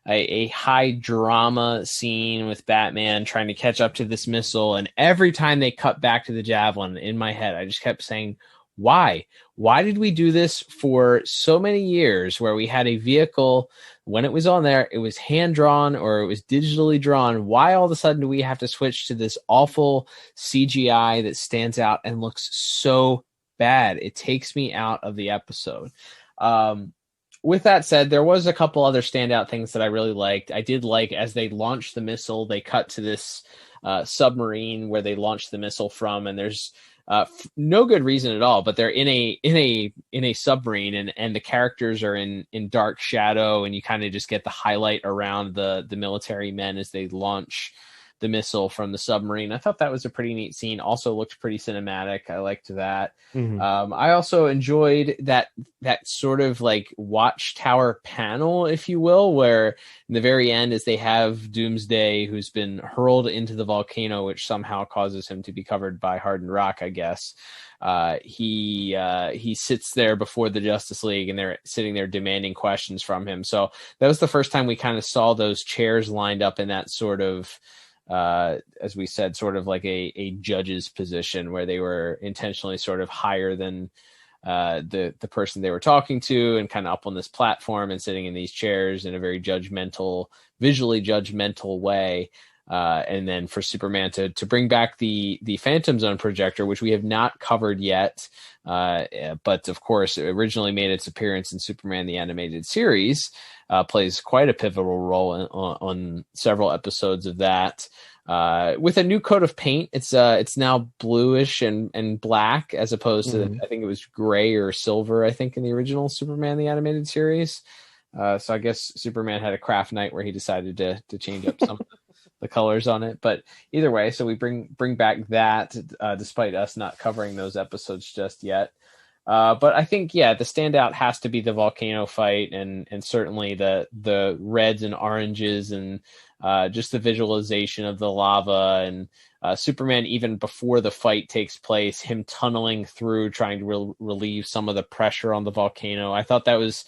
Speaker 8: high drama scene with Batman trying to catch up to this missile, and every time they cut back to the javelin, in my head I just kept saying, why did we do this for so many years, where we had a vehicle, when it was on there, it was hand drawn or it was digitally drawn? Why all of a sudden do we have to switch to this awful CGI that stands out and looks so bad? It takes me out of the episode. With that said, there was a couple other standout things that I really liked. I did like, as they launched the missile, they cut to this submarine where they launched the missile from, and there's no good reason at all, but they're in a submarine, and the characters are in dark shadow, and you kind of just get the highlight around the military men as they launch the missile from the submarine. I thought that was a pretty neat scene. Also looked pretty cinematic. I liked that. Mm-hmm. I also enjoyed that sort of like watchtower panel, if you will, where in the very end, as they have Doomsday, who's been hurled into the volcano, which somehow causes him to be covered by hardened rock, I guess. He sits there before the Justice League, and they're sitting there demanding questions from him. So that was the first time we kind of saw those chairs lined up in that sort of, as we said, sort of like a judge's position, where they were intentionally sort of higher than the person they were talking to, and kind of up on this platform and sitting in these chairs in a very visually judgmental way. And then for Superman to bring back the Phantom Zone projector, which we have not covered yet, but of course it originally made its appearance in Superman the Animated Series, plays quite a pivotal role on several episodes of that. With a new coat of paint, it's now bluish and black, as opposed to, I think it was gray or silver, I think, in the original Superman the Animated Series. So I guess Superman had a craft night where he decided to change up some the colors on it. But either way, so we bring back that, despite us not covering those episodes just yet. But I think, the standout has to be the volcano fight, and certainly the reds and oranges, and just the visualization of the lava, and Superman, even before the fight takes place, him tunneling through, trying to relieve some of the pressure on the volcano. I thought that was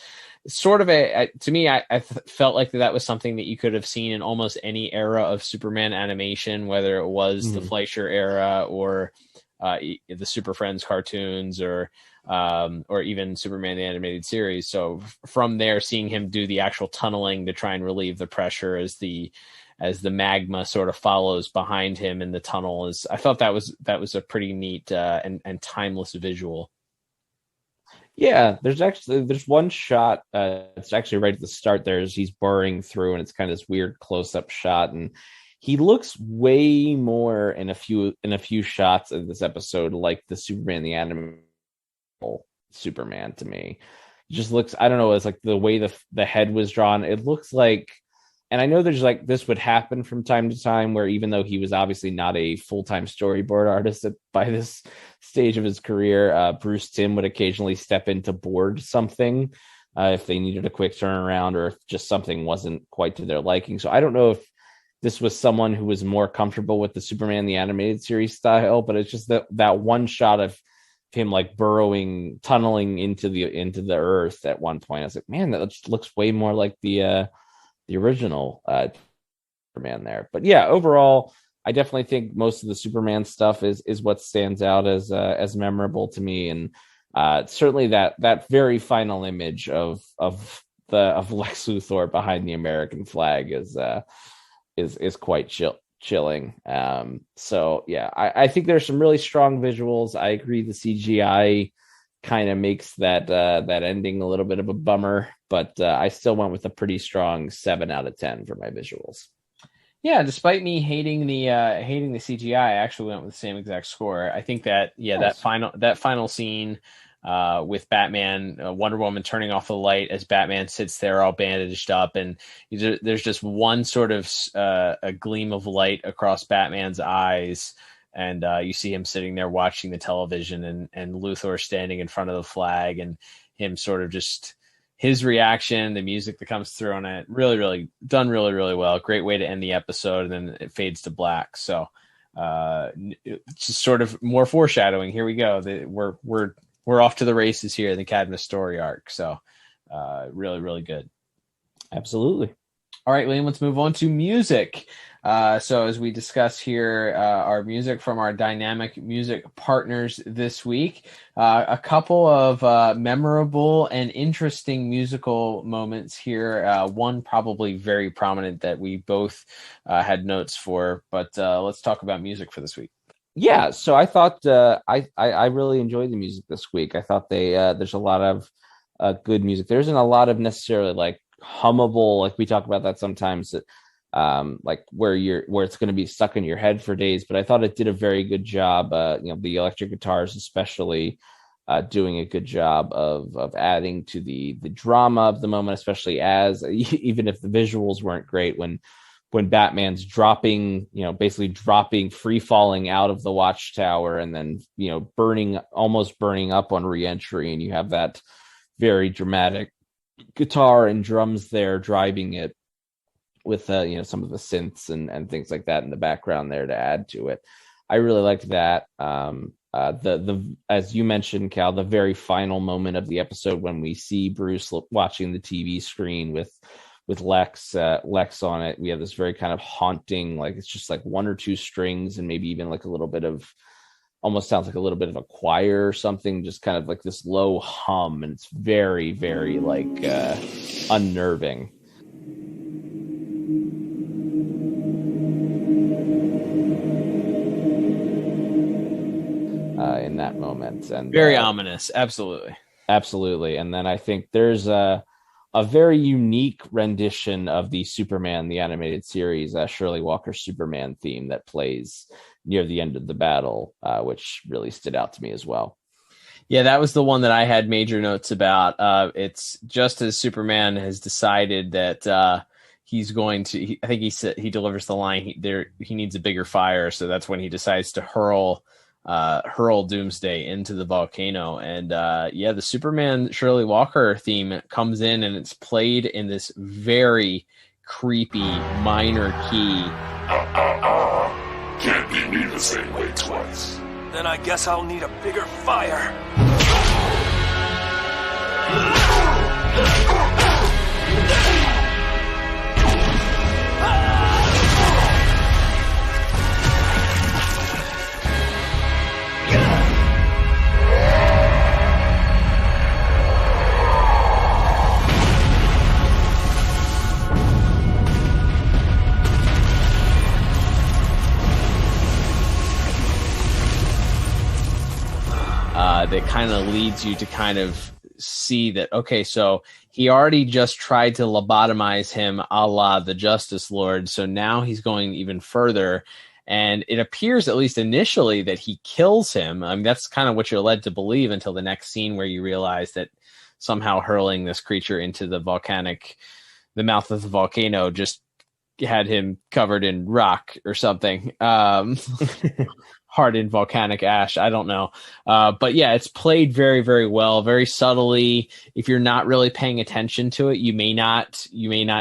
Speaker 8: sort of to me, I felt like that was something that you could have seen in almost any era of Superman animation, whether it was the Fleischer era or the Super Friends cartoons, or even Superman the Animated Series. So from there, seeing him do the actual tunneling to try and relieve the pressure as the magma sort of follows behind him in the tunnel, I thought that was a pretty neat and timeless visual.
Speaker 9: Yeah, there's one shot. It's actually right at the start there, as he's burrowing through, and it's kind of this weird close-up shot, and he looks way more in a few shots of this episode like the Superman the Animated Superman to me. It just looks, I don't know, it's like the way the head was drawn. It looks like, and I know there's like, this would happen from time to time, where even though he was obviously not a full-time storyboard artist by this stage of his career, Bruce Timm would occasionally step in to board something if they needed a quick turnaround, or if just something wasn't quite to their liking. So I don't know if this was someone who was more comfortable with the Superman the Animated Series style, but it's just that one shot of him like tunneling into the earth at one point. I was like, man, that just looks way more like the original Superman there. But yeah, overall, I definitely think most of the Superman stuff is what stands out as memorable to me, and certainly that very final image of Lex Luthor behind the American flag is quite chilling. So yeah, I think there's some really strong visuals. I agree the CGI kind of makes that ending a little bit of a bummer, but I still went with a pretty strong 7 out of 10 for my visuals.
Speaker 8: Yeah, despite me hating the CGI, I actually went with the same exact score. I think that
Speaker 9: nice.
Speaker 8: that final scene, with Batman, Wonder Woman turning off the light as Batman sits there all bandaged up, and there's just one sort of a gleam of light across Batman's eyes, and you see him sitting there watching the television, and Luthor standing in front of the flag, and him sort of just his reaction, the music that comes through on it, really done really well. Great way to end the episode, and then it fades to black. So it's just sort of more foreshadowing. Here we go. We're off to the races here in the Cadmus story arc. So really good.
Speaker 9: Absolutely.
Speaker 8: All right, Liam, let's move on to music. So as we discuss here, our music from our dynamic music partners this week, a couple of memorable and interesting musical moments here. One probably very prominent that we both had notes for, but let's talk about music for this week.
Speaker 9: Yeah, so I thought I really enjoyed the music this week. I thought there's a lot of good music. There isn't a lot of necessarily like hummable, like we talk about that sometimes, that like where it's going to be stuck in your head for days. But I thought it did a very good job. The electric guitars especially doing a good job of adding to the drama of the moment, especially as even if the visuals weren't great, when Batman's basically dropping, free falling out of the watchtower, and then, almost burning up on reentry. And you have that very dramatic guitar and drums there driving it with, some of the synths and things like that in the background there to add to it. I really liked that. The as you mentioned, Cal, the very final moment of the episode when we see Bruce watching the TV screen with Lex on it, we have this very kind of haunting, like it's just like one or two strings and maybe even like a little bit of, almost sounds like a little bit of a choir or something, just kind of like this low hum, and it's very like unnerving. In that moment, and
Speaker 8: very ominous. Absolutely.
Speaker 9: And then I think there's a very unique rendition of the Superman, the animated series, Shirley Walker's Superman theme that plays near the end of the battle, which really stood out to me as well.
Speaker 8: Yeah, that was the one that I had major notes about. It's just as Superman has decided that he's going to, I think he delivers the line, he needs a bigger fire. So that's when he decides to hurl Doomsday into the volcano. And the Superman Shirley Walker theme comes in, and it's played in this very creepy minor key.
Speaker 3: Can't beat me the same way twice.
Speaker 1: Then I guess I'll need a bigger fire.
Speaker 8: That kind of leads you to kind of see that, okay, so he already just tried to lobotomize him a la the Justice Lord, so now he's going even further, and it appears, at least initially, that he kills him. I mean, that's kind of what you're led to believe until the next scene, where you realize that somehow hurling this creature into the mouth of the volcano just had him covered in rock or something. Hardened volcanic ash. I don't know. But yeah, it's played very, very well, very subtly. If you're not really paying attention to it, you may not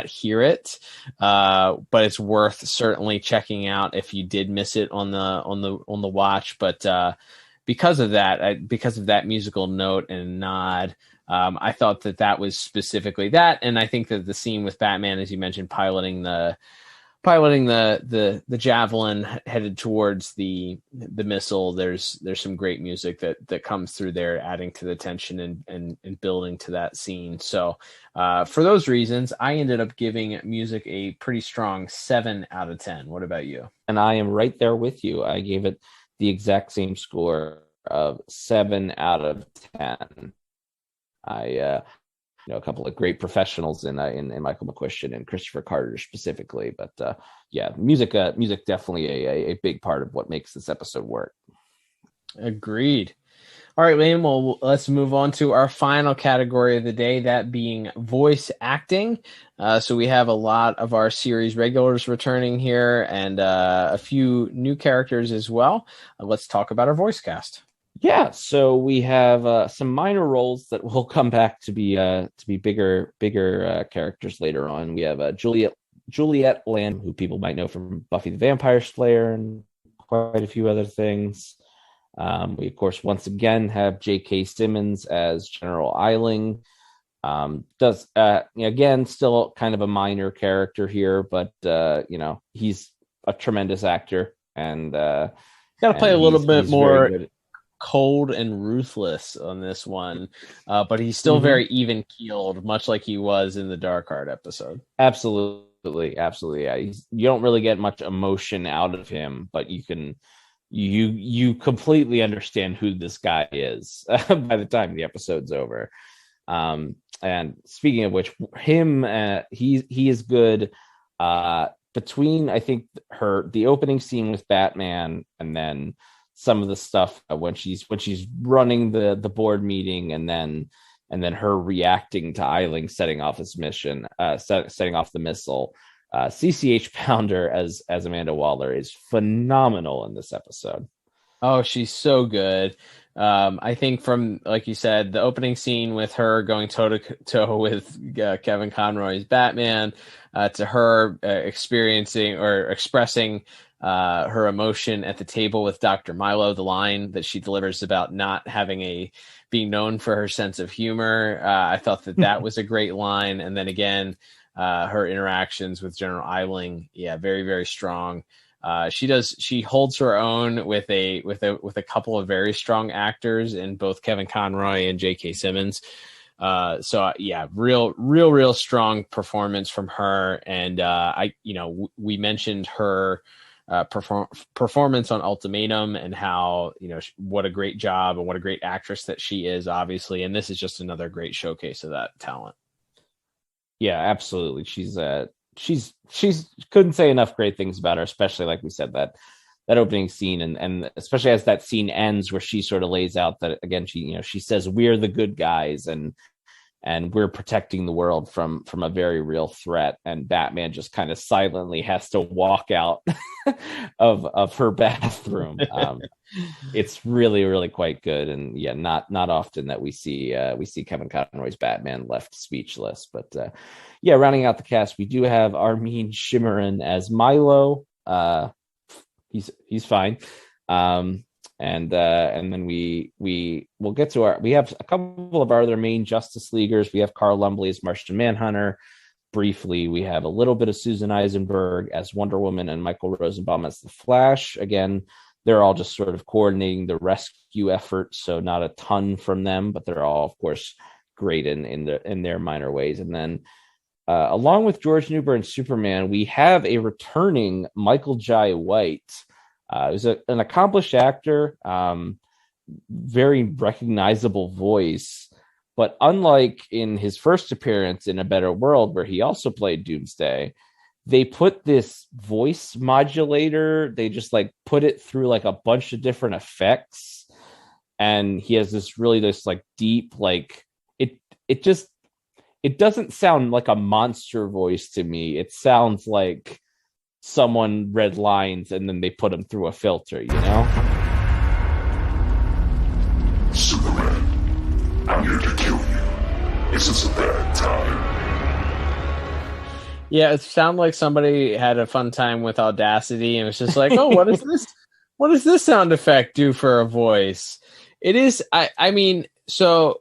Speaker 8: hear it. But it's worth certainly checking out if you did miss it on the watch. But because of that musical note and nod, I thought that was specifically that. And I think that the scene with Batman, as you mentioned, piloting the javelin headed towards the missile, there's some great music that comes through there, adding to the tension and building to that scene. So for those reasons, I ended up giving music a pretty strong 7 out of 10. What about you?
Speaker 9: And I am right there with you. I gave it the exact same score of 7 out of 10. A couple of great professionals in Michael McCuistion and Christopher Carter specifically, but music definitely a big part of what makes this episode work.
Speaker 8: Agreed. All right, Liam, well, let's move on to our final category of the day, that being voice acting. So we have a lot of our series regulars returning here and a few new characters as well. Let's talk about our voice cast.
Speaker 9: Yeah, so we have some minor roles that will come back to be bigger characters later on. We have Juliet Land, who people might know from Buffy the Vampire Slayer and quite a few other things. We, of course, once again have J.K. Simmons as General Eiling. Again, still kind of a minor character here, but he's a tremendous actor and
Speaker 8: got to play a little bit more cold and ruthless on this one, but he's still very even keeled, much like he was in the Dark Heart episode.
Speaker 9: Absolutely. Yeah, you don't really get much emotion out of him, but you completely understand who this guy is by the time the episode's over. And speaking of which, he is good. Between, I think, the opening scene with Batman and then some of the stuff when she's running the board meeting and then her reacting to Eiling setting off his mission, setting off the missile. CCH Pounder as Amanda Waller is phenomenal in this episode.
Speaker 8: Oh, she's so good. I think from, like you said, the opening scene with her going toe to toe with Kevin Conroy's Batman, to her experiencing or expressing her emotion at the table with Dr. Milo, the line that she delivers about not being known for her sense of humor. I thought that was a great line. And then again, her interactions with General Eiling, very, very strong. She holds her own with a couple of very strong actors in both Kevin Conroy and J.K. Simmons. Real strong performance from her. And we mentioned her performance on Ultimatum and how what a great job and what a great actress that she is, obviously. And this is just another great showcase of that talent.
Speaker 9: Yeah, absolutely. She's couldn't say enough great things about her, especially like we said, that opening scene and especially as that scene ends where she sort of lays out that again, she says we're the good guys and we're protecting the world from a very real threat, and Batman just kind of silently has to walk out of her bathroom. It's really, really quite good, and not often that we see Kevin Conroy's Batman left speechless. But rounding out the cast, we do have Armin Shimmerin as Milo. He's fine. And then we'll get to we have a couple of our other main Justice Leaguers. We have Carl Lumbly as Martian Manhunter. Briefly, we have a little bit of Susan Eisenberg as Wonder Woman and Michael Rosenbaum as the Flash. Again, they're all just sort of coordinating the rescue effort, so not a ton from them, but they're all, of course, great in their minor ways. And then along with George Newbern's Superman, we have a returning Michael Jai White. Who's an accomplished actor, very recognizable voice, but unlike in his first appearance in A Better World, where he also played Doomsday, they put this voice modulator, they just put it through a bunch of different effects, and he has this deep, it doesn't sound like a monster voice to me. It sounds like someone read lines and then they put them through a filter,
Speaker 3: Superman, I'm here to kill you. Is this a bad time?
Speaker 8: Yeah, it sounded like somebody had a fun time with Audacity and was just like, oh, what is this? What does this sound effect do for a voice? It is, so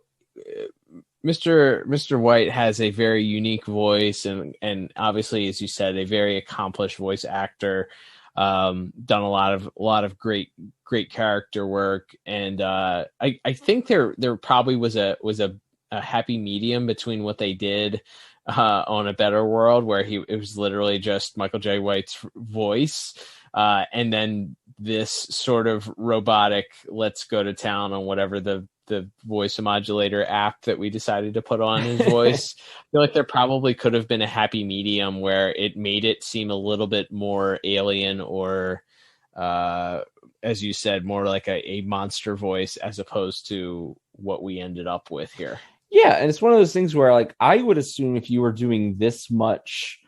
Speaker 8: Mr. White has a very unique voice and obviously, as you said, a very accomplished voice actor, done a lot of great character work. And I think there probably was a happy medium between what they did on A Better World, where it was literally just Michael J. White's voice, and then this sort of robotic, let's go to town on whatever the voice modulator app that we decided to put on his voice. I feel like there probably could have been a happy medium where it made it seem a little bit more alien or as you said, more like a monster voice as opposed to what we ended up with here.
Speaker 9: Yeah, and it's one of those things where, like, I would assume if you were doing this much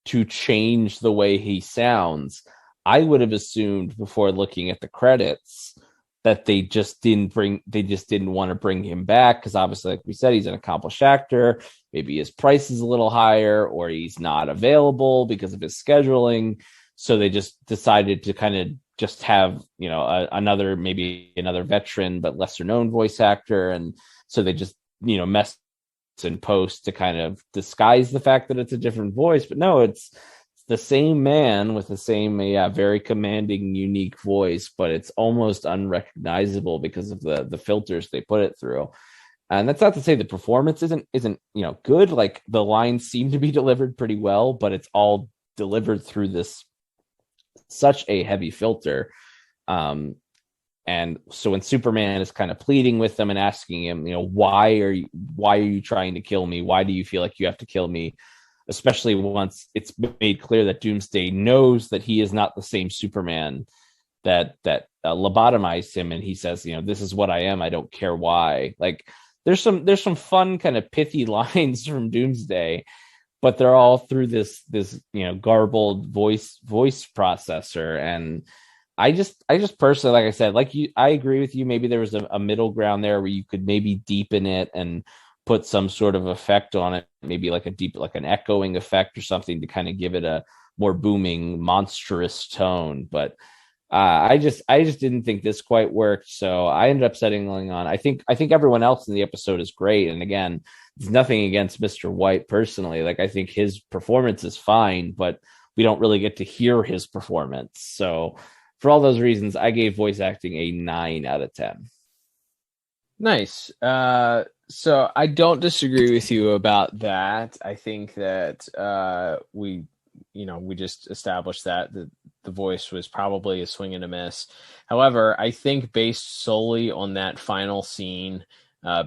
Speaker 9: to change the way he sounds, I would have assumed before looking at the credits that they just didn't want to bring him back, because obviously, like we said, he's an accomplished actor. Maybe his price is a little higher, or he's not available because of his scheduling. So they just decided to kind of just have, you know, another veteran but lesser known voice actor, and so they just, you know, mess in post to kind of disguise the fact that it's a different voice. But no, it's the same man with the same very commanding, unique voice, but it's almost unrecognizable because of the filters they put it through. And that's not to say the performance isn't you know, good. Like, the lines seem to be delivered pretty well, but it's all delivered through this such a heavy filter. And so when Superman is kind of pleading with them and asking him, you know, why are you trying to kill me? Why do you feel like you have to kill me? Especially once it's made clear that Doomsday knows that he is not the same Superman that lobotomized him. And he says, you know, this is what I am. I don't care why. Like, there's some fun kind of pithy lines from Doomsday, but they're all through this, you know, garbled voice processor. And I just personally, like I said, I agree with you. Maybe there was a middle ground there where you could maybe deepen it and put some sort of effect on it, maybe like an echoing effect or something to kind of give it a more booming, monstrous tone. But I just didn't think this quite worked. So I ended up settling on, I think everyone else in the episode is great. And again, there's nothing against Mr. White personally. Like, I think his performance is fine, but we don't really get to hear his performance. So for all those reasons, I gave voice acting a 9 out of 10.
Speaker 8: Nice. So I don't disagree with you about that. I think that we just established that the voice was probably a swing and a miss. However, I think based solely on that final scene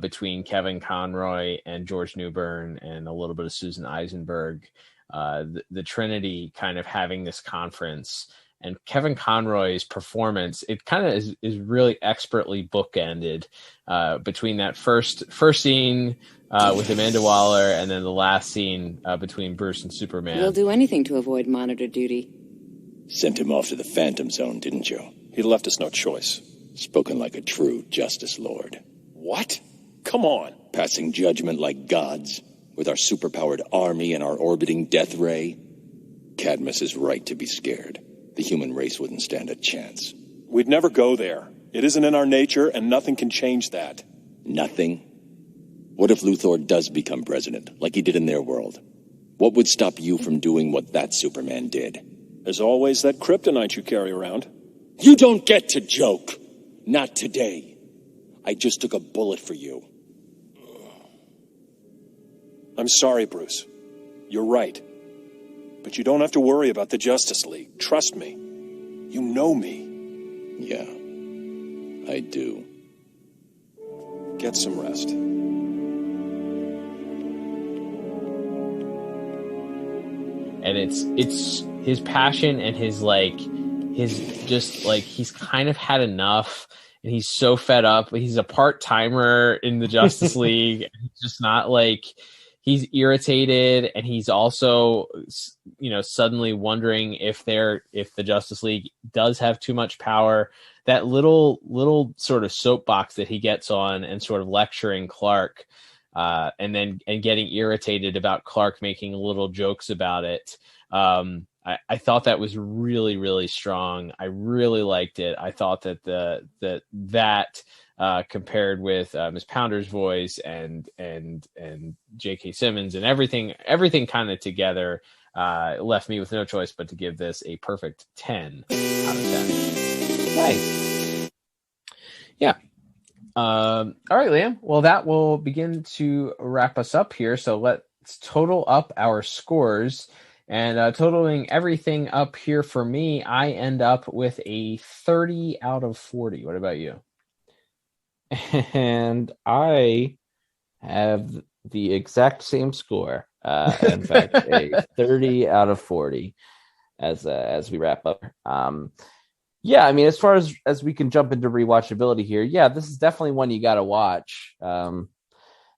Speaker 8: between Kevin Conroy and George Newbern and a little bit of Susan Eisenberg, the Trinity kind of having this conference, and Kevin Conroy's performance, it kind of is really expertly bookended between that first scene with Amanda Waller and then the last scene between Bruce and Superman.
Speaker 12: You'll do anything to avoid monitor duty.
Speaker 13: Sent him off to the Phantom Zone, didn't you?
Speaker 6: He left us no choice.
Speaker 13: Spoken like a true Justice Lord.
Speaker 6: What? Come on.
Speaker 13: Passing judgment like gods, with our superpowered army and our orbiting death ray. Cadmus is right to be scared. The human race wouldn't stand a chance.
Speaker 6: We'd never go there. It isn't in our nature, and nothing can change that.
Speaker 13: Nothing? What if Luthor does become president, like he did in their world? What would stop you from doing what that Superman did?
Speaker 6: There's always that kryptonite you carry around.
Speaker 13: You don't get to joke. Not today. I just took a bullet for you.
Speaker 6: I'm sorry, Bruce. You're right. But you don't have to worry about the Justice League. Trust me. You know me.
Speaker 13: Yeah, I do.
Speaker 6: Get some rest.
Speaker 8: And it's his passion and he's kind of had enough, and he's so fed up. He's a part-timer in the Justice League. He's just not like, he's irritated, and he's also, you know, suddenly wondering if the Justice League does have too much power. That little sort of soapbox that he gets on and sort of lecturing Clark, and getting irritated about Clark making little jokes about it. I thought that was really, really strong. I really liked it. I thought that compared with Ms. Pounder's voice and J.K. Simmons and everything kind of together, left me with no choice but to give this a perfect 10 out of 10.
Speaker 9: Nice.
Speaker 8: Yeah. All right, Liam. Well, that will begin to wrap us up here. So let's total up our scores. And totaling everything up here for me, I end up with a 30 out of 40. What about you?
Speaker 9: And I have the exact same score. In fact, a 30 out of 40 as we wrap up. Yeah, I mean, as far as we can jump into rewatchability here, yeah, this is definitely one you got to watch.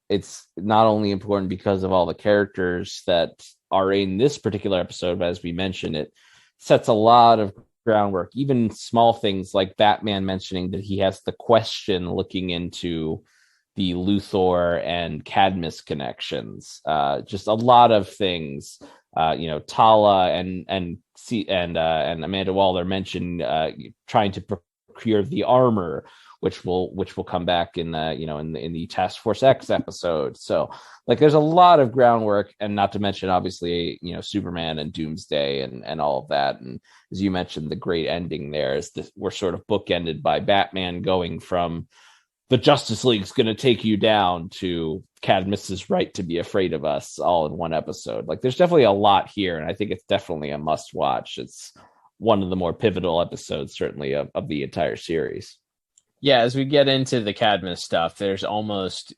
Speaker 9: It's not only important because of all the characters that are in this particular episode, but as we mentioned, it sets a lot of groundwork. Even small things like Batman mentioning that he has the Question looking into the Luthor and Cadmus connections. Just a lot of things. Tala and Amanda Waller mentioned trying to procure the armor, which will come back in the Task Force X episode. So like there's a lot of groundwork, and not to mention obviously Superman and Doomsday and all of that. And as you mentioned, the great ending there is that we're sort of bookended by Batman going from the Justice League's going to take you down to Cadmus's right to be afraid of us, all in one episode. Like there's definitely a lot here, and I think it's definitely a must watch. It's one of the more pivotal episodes, certainly, of the entire series.
Speaker 8: Yeah, as we get into the Cadmus stuff, there's almost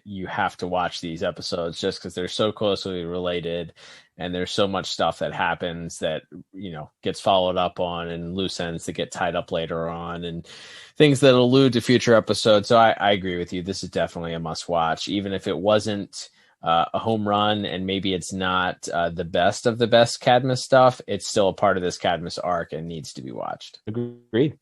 Speaker 8: you have to watch these episodes just because they're so closely related, and there's so much stuff that happens that gets followed up on, and loose ends that get tied up later on, and things that allude to future episodes. So I agree with you. This is definitely a must watch, even if it wasn't a home run, and maybe it's not the best of the best Cadmus stuff. It's still a part of this Cadmus arc and needs to be watched.
Speaker 9: Agreed.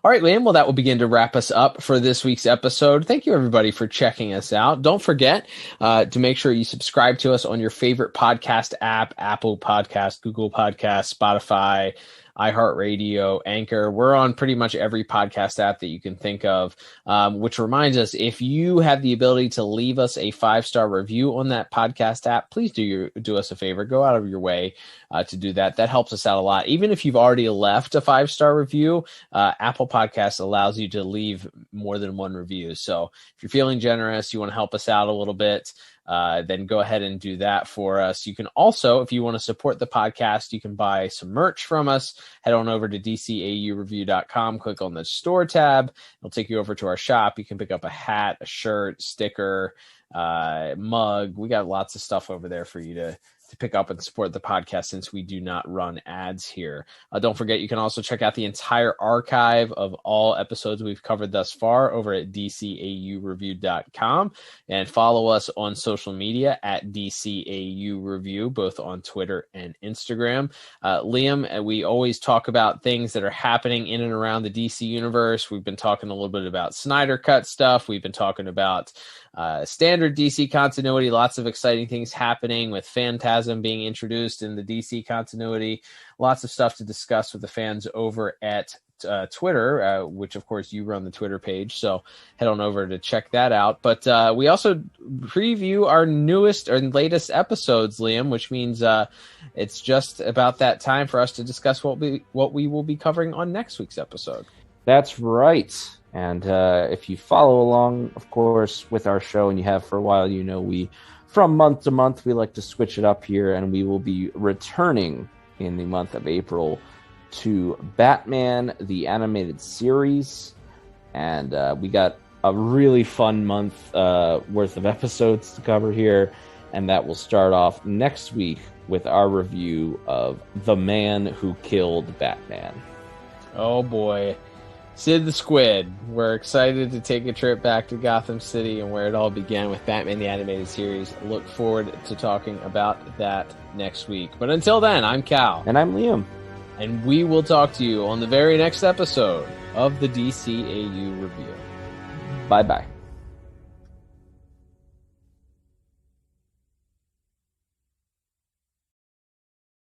Speaker 8: All right, Liam. Well, that will begin to wrap us up for this week's episode. Thank you, everybody, for checking us out. Don't forget to make sure you subscribe to us on your favorite podcast app, Apple Podcast, Google Podcast, Spotify, iHeartRadio, Anchor. We're on pretty much every podcast app that you can think of, which reminds us, if you have the ability to leave us a 5-star review on that podcast app, please do us a favor. Go out of your way to do that. That helps us out a lot. Even if you've already left a 5-star review, Apple Podcasts allows you to leave more than one review. So if you're feeling generous, you want to help us out a little bit, then go ahead and do that for us. You can also, if you want to support the podcast, you can buy some merch from us. Head on over to DCAUreview.com, click on the store tab. It'll take you over to our shop. You can pick up a hat, a shirt, sticker, mug. We got lots of stuff over there for you to pick up and support the podcast, since we do not run ads here. Don't forget, you can also check out the entire archive of all episodes we've covered thus far over at DCAUreview.com, and follow us on social media at DCAU Review, both on Twitter and Instagram. Liam, we always talk about things that are happening in and around the DC universe. We've been talking a little bit about Snyder Cut stuff. We've been talking about standard DC continuity, lots of exciting things happening with Phantasm being introduced in the DC continuity. Lots of stuff to discuss with the fans over at Twitter, which of course you run the Twitter page, so head on over to check that out. But we also preview our newest or latest episodes, Liam, which means it's just about that time for us to discuss what we will be covering on next week's episode.
Speaker 9: That's right. And if you follow along, of course, with our show, and you have for a while, we, from month to month, we like to switch it up here, and we will be returning in the month of April to Batman, the animated series. And we got a really fun month worth of episodes to cover here, and that will start off next week with our review of The Man Who Killed Batman.
Speaker 8: Oh, boy. Sid the Squid. We're excited to take a trip back to Gotham City and where it all began with Batman the Animated Series. Look forward to talking about that next week. But until then, I'm Cal.
Speaker 9: And I'm Liam.
Speaker 8: And we will talk to you on the very next episode of the DCAU Review.
Speaker 9: Bye-bye.